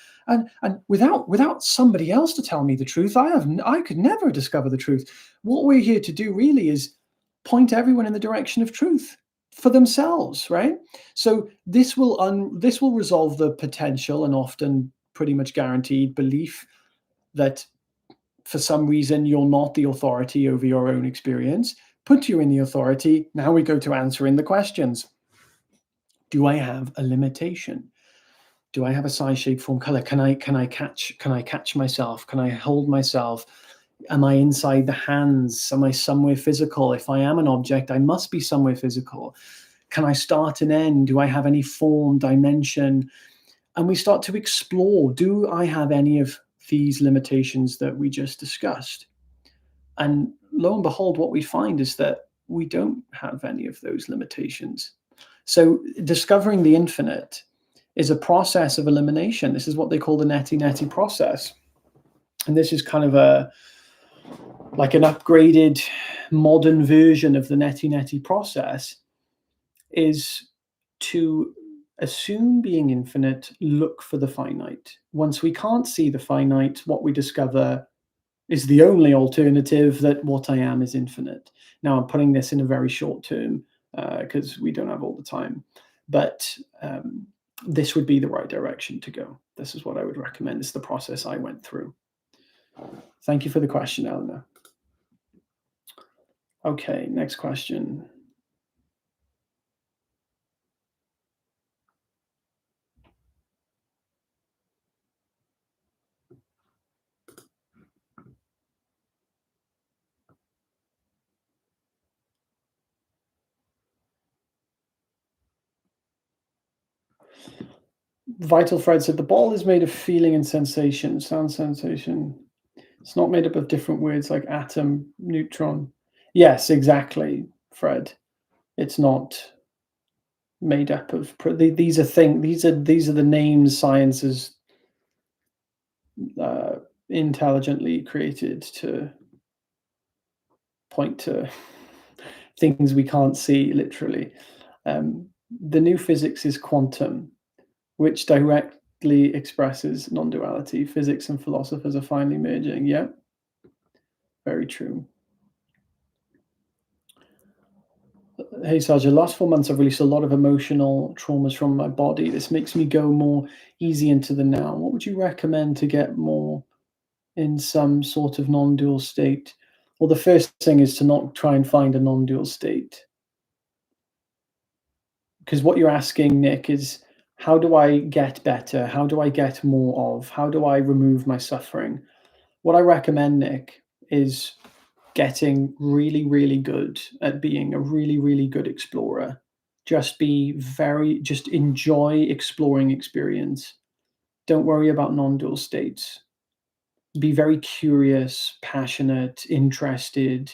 Speaker 1: without somebody else to tell me the truth, I could never discover the truth. What we're here to do really is point everyone in the direction of truth for themselves, right? So this will resolve the potential and often pretty much guaranteed belief that for some reason you're not the authority over your own experience. Put you in the authority. Now we go to answering the questions. Do I have a limitation? Do I have a size, shape, form, color? Can I catch myself? Can I hold myself? Am I inside the hands? Am I somewhere physical? If I am an object, I must be somewhere physical. Can I start and end? Do I have any form, dimension? And we start to explore, do I have any of these limitations that we just discussed? And lo and behold, what we find is that we don't have any of those limitations. So discovering the infinite is a process of elimination. This is what they call the neti-neti process. And this is kind of like an upgraded modern version of the neti-neti process, is to assume being infinite, look for the finite. Once we can't see the finite, what we discover is the only alternative, that what I am is infinite. Now, I'm putting this in a very short term because we don't have all the time, but this would be the right direction to go. This is what I would recommend. This is the process I went through. Thank you for the question, Eleanor. Okay, next question. Vital Fred said, the ball is made of feeling and sensation, sound sensation. It's not made up of different words like atom, neutron. Yes, exactly, Fred. It's not made up of. These are the names science has intelligently created to point to things we can't see, literally. The new physics is quantum, which directly expresses non-duality. Physics and philosophers are finally merging. Yeah, very true. Hey, Saja, last 4 months I've released a lot of emotional traumas from my body. This makes me go more easy into the now. What would you recommend to get more in some sort of non-dual state? Well, the first thing is to not try and find a non-dual state. Because what you're asking, Nick, is how do I get better? How do I get more of? How do I remove my suffering? What I recommend, Nick, is getting really, really good at being a really, really good explorer. Just enjoy exploring experience. Don't worry about non-dual states. Be very curious, passionate, interested.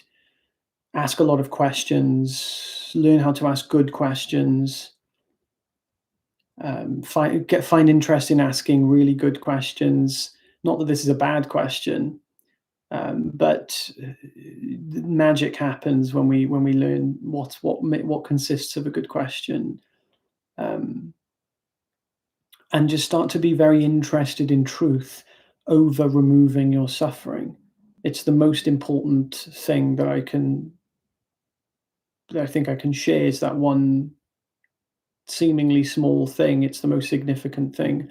Speaker 1: Ask a lot of questions. Learn how to ask good questions. Find interest in asking really good questions. Not that this is a bad question, but magic happens when we learn what consists of a good question, and just start to be very interested in truth, over removing your suffering. It's the most important thing that I think I can share, is that one seemingly small thing. It's the most significant thing,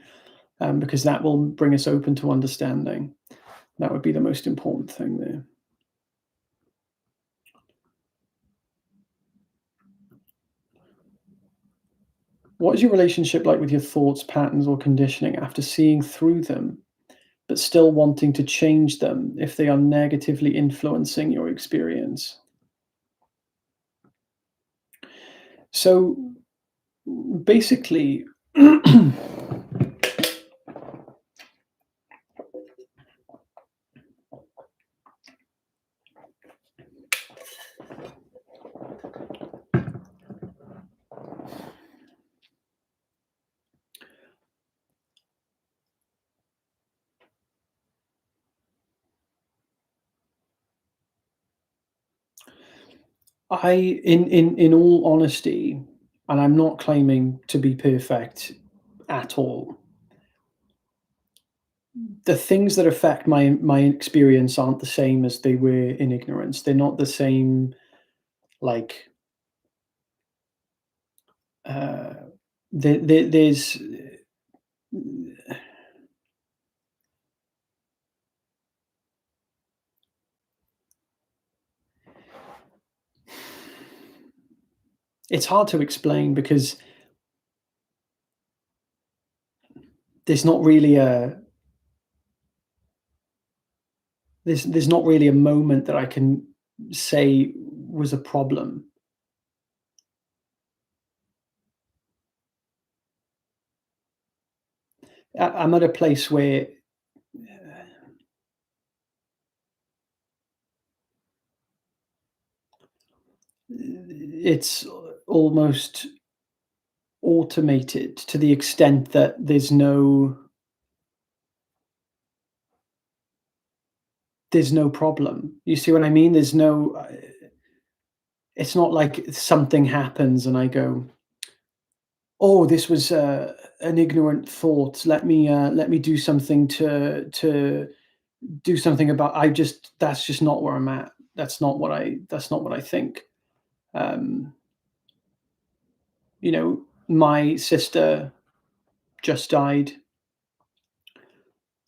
Speaker 1: because that will bring us open to understanding. That would be the most important thing there. What is your relationship like with your thoughts, patterns, or conditioning after seeing through them, but still wanting to change them if they are negatively influencing your experience? So basically, in all honesty, and I'm not claiming to be perfect at all, the things that affect my experience aren't the same as they were in ignorance. They're not the same. Like, uh, there's it's hard to explain because there's not really a there's not really a moment that I can say was a problem. I'm at a place where it's almost automated to the extent that there's no problem. You see what I mean? There's no it's not like something happens and I go, "Oh, this was an ignorant thought. Let me do something to do something about." That's just not where I'm at. That's not what I think. Um, my sister just died.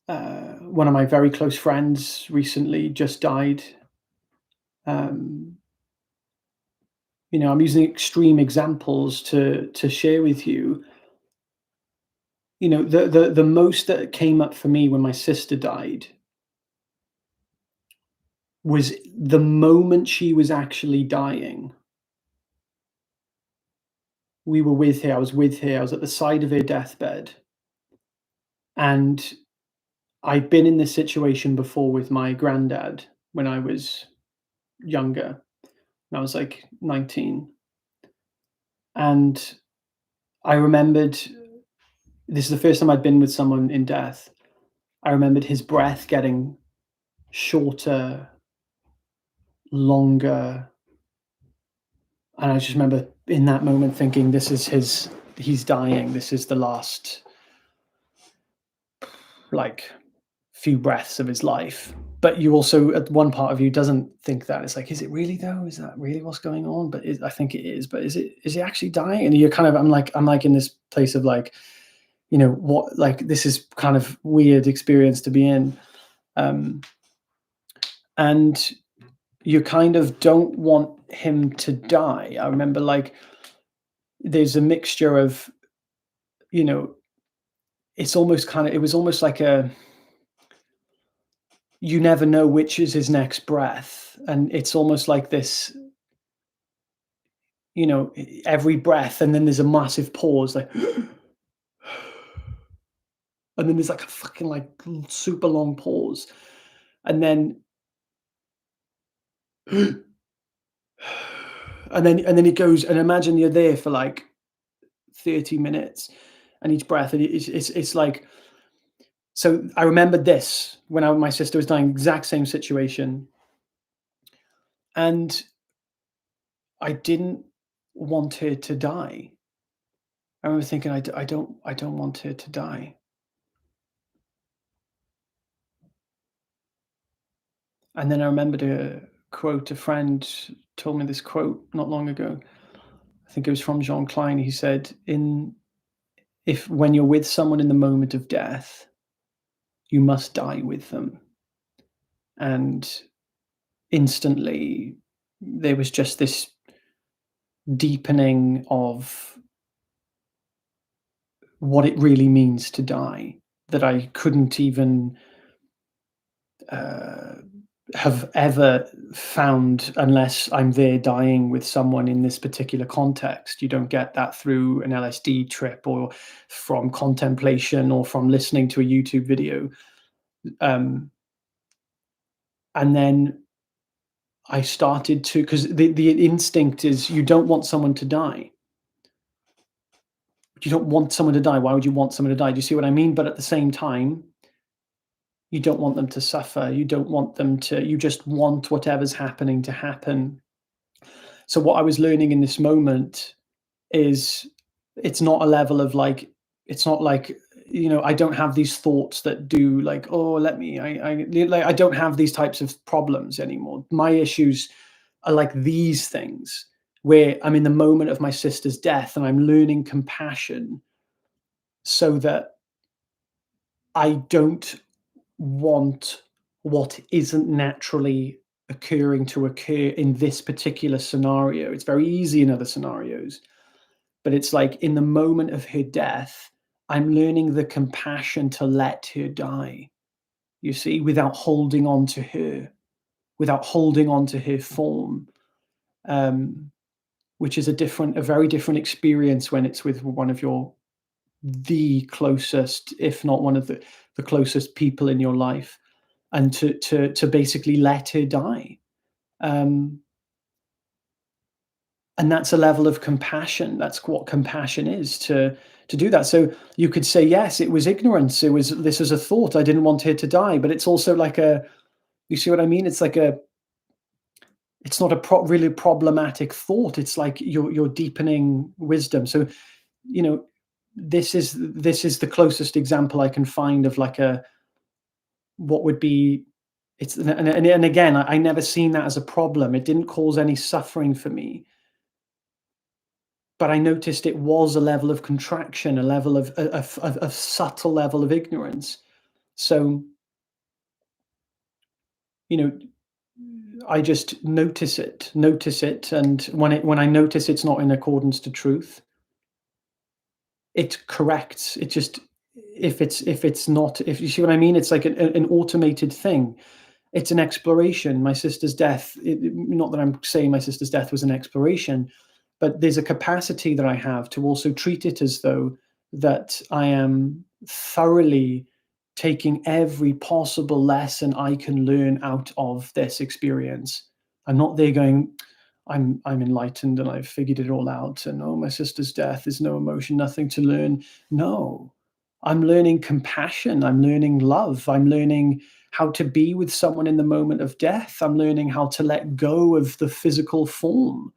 Speaker 1: One of my very close friends recently just died. Um, I'm using extreme examples to share with you. The most that came up for me when my sister died was the moment she was actually dying. We were with her. I was with her. I was at the side of her deathbed, and I'd been in this situation before with my granddad when I was younger. When I was like 19, and I remembered this is the first time I'd been with someone in death. I remembered his breath getting shorter, longer, and I just remember in that moment thinking, "This is he's dying. This is the last, like, few breaths of his life." But you also, at one part of you doesn't think that. It's like, is it really though? Is that really what's going on? But I think it is. But is he actually dying? And you're kind of, I'm like in this place of like, what, like, this is kind of weird experience to be in. Um, and you kind of don't want him to die. I remember, like, there's a mixture of, you know, it was almost like you never know which is his next breath. And it's almost like this, every breath, and then there's a massive pause, like, and then there's like a fucking like super long pause. And then, and then it goes, and imagine you're there for like 30 minutes and each breath, and it's like, so I remembered this when my sister was dying, exact same situation. And I didn't want her to die. I remember thinking, I don't want her to die. And then I remembered a quote. A friend told me this quote not long ago. I think it was from John Klein. He said, "In if when you're with someone in the moment of death, you must die with them." And instantly, there was just this deepening of what it really means to die that I couldn't even uh, have ever found unless I'm there dying with someone in this particular context. You don't get that through an LSD trip or from contemplation or from listening to a YouTube video. Um, and then I started to, because the instinct is you don't want someone to die. You don't want someone to die. Why would you want someone to die? Do you see what I mean? But at the same time, you don't want them to suffer. You don't want them to, you just want whatever's happening to happen. So what I was learning in this moment is it's not a level of like, it's not like, I don't have these thoughts that do like, oh, let me, like, I don't have these types of problems anymore. My issues are like these things where I'm in the moment of my sister's death and I'm learning compassion so that I don't want what isn't naturally occurring to occur in this particular scenario. It's very easy in other scenarios, but it's like in the moment of her death, I'm learning the compassion to let her die, you see, without holding on to her, without holding on to her form, um, which is a very different experience when it's with one of the closest, if not one of the closest people in your life, and to basically let her die. Um, and that's a level of compassion. That's what compassion is, to do that. So you could say, yes, it was ignorance. It was, this is a thought. I didn't want her to die, but it's also like you see what I mean? It's like it's not a really problematic thought. It's like you're deepening wisdom. So, you know, this is the closest example I can find of like what would be, and again, I never seen that as a problem. It didn't cause any suffering for me, but I noticed it was a level of contraction, a level of a subtle level of ignorance. So, you know, I just notice it, and when I notice it's not in accordance to truth, it corrects. It just, if it's not, if you see what I mean, it's like an automated thing. It's an exploration. My sister's death, not that I'm saying my sister's death was an exploration, but there's a capacity that I have to also treat it as though that I am thoroughly taking every possible lesson I can learn out of this experience. I'm not there going, I'm enlightened and I've figured it all out, and oh, my sister's death is no emotion, nothing to learn. No, I'm learning compassion. I'm learning love. I'm learning how to be with someone in the moment of death. I'm learning how to let go of the physical form.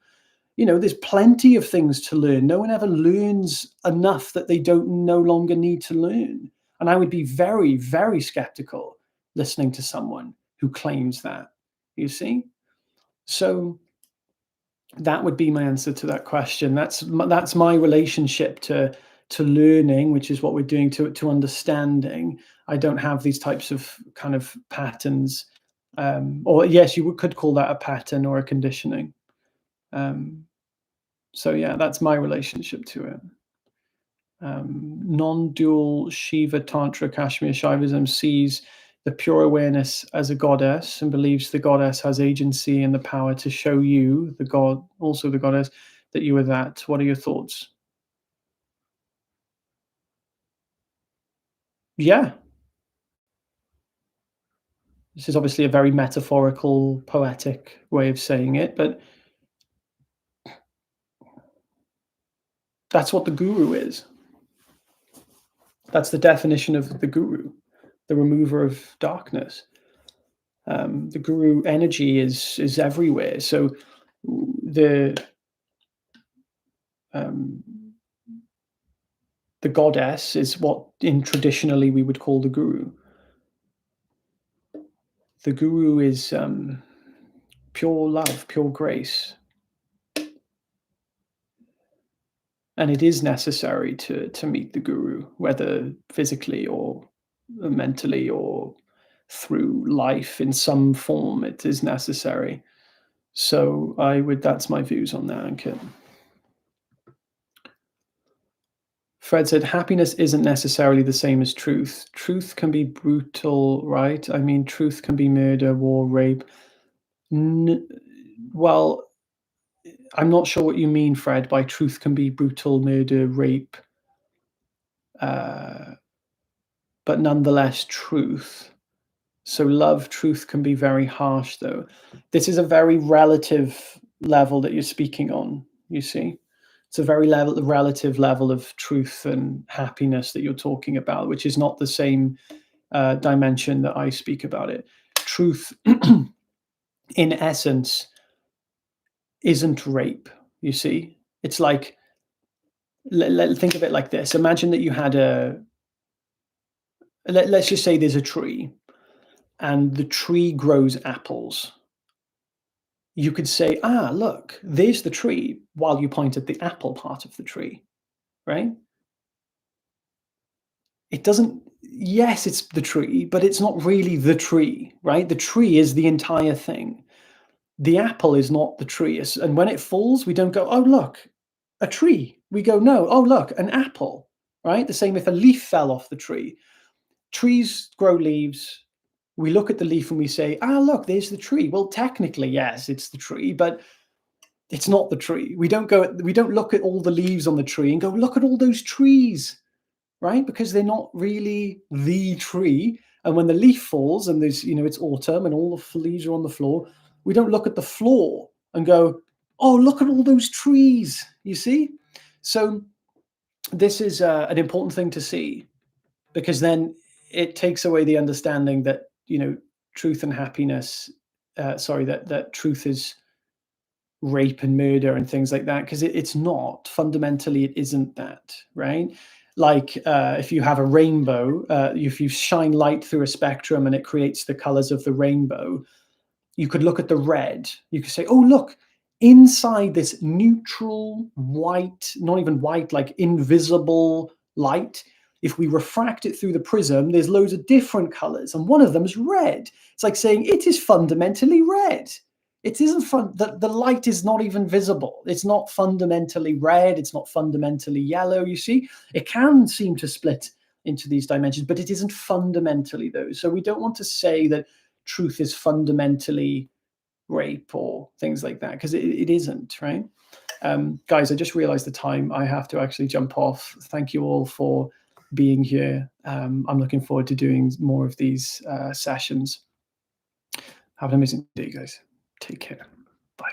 Speaker 1: There's plenty of things to learn. No one ever learns enough that they don't no longer need to learn. And I would be very, very skeptical listening to someone who claims that, you see? So that would be my answer to that question. That's my relationship to learning, which is what we're doing, to understanding. I don't have these types of kind of patterns, or yes, you could call that a pattern or a conditioning. So yeah, that's my relationship to it. Non-dual Shiva Tantra Kashmir Shaivism sees the pure awareness as a goddess and believes the goddess has agency and the power to show you, the god, also the goddess, that you are that. What are your thoughts? Yeah, this is obviously a very metaphorical, poetic way of saying it, but that's what the guru is. That's the definition of the guru, the remover of darkness. The guru energy is everywhere. So the um, the goddess is what in traditionally we would call the guru. The guru is pure love, pure grace. And it is necessary to meet the guru, whether physically or mentally or through life in some form. It is necessary. So that's my views on that, Ankit. Fred said, happiness isn't necessarily the same as truth. Truth can be brutal, right? I mean, truth can be murder, war, rape. Well, I'm not sure what you mean, Fred, by truth can be brutal, murder, rape, but nonetheless truth. So love, truth can be very harsh, though. This is a very relative level that you're speaking on, you see? It's a very relative level of truth and happiness that you're talking about, which is not the same dimension that I speak about it. Truth, in essence, isn't rape, you see? It's like, think of it like this. Imagine that you had let's just say there's a tree, and the tree grows apples. You could say, look, there's the tree, while you point at the apple part of the tree, right? It doesn't, yes, it's the tree, but it's not really the tree, right? The tree is the entire thing. The apple is not the tree. And when it falls, we don't go, oh, look, a tree. We go, no, oh, look, an apple, right? The same if a leaf fell off the tree. Trees grow leaves. We look at the leaf and we say, look, there's the tree. Well, technically, yes, it's the tree, but it's not the tree. We don't look at all the leaves on the tree and go, look at all those trees, right? Because they're not really the tree. And when the leaf falls and there's, it's autumn and all the leaves are on the floor, we don't look at the floor and go, oh, look at all those trees, you see? So this is an important thing to see, because then it takes away the understanding that, truth and happiness, that truth is rape and murder and things like that, because it's not. Fundamentally, it isn't that, right? Like if you have a rainbow, if you shine light through a spectrum and it creates the colors of the rainbow, you could look at the red. You could say, oh, look, inside this neutral white, not even white, like invisible light, if we refract it through the prism, there's loads of different colors, and one of them is red. It's like saying it is fundamentally red. It isn't the light is not even visible. It's not fundamentally red. It's not fundamentally yellow. You see, it can seem to split into these dimensions, but it isn't fundamentally those. So we don't want to say that truth is fundamentally rape or things like that, because it isn't, right? Guys, I just realized the time. I have to actually jump off. Thank you all for being here. I'm looking forward to doing more of these sessions. Have an amazing day, guys. Take care. Bye.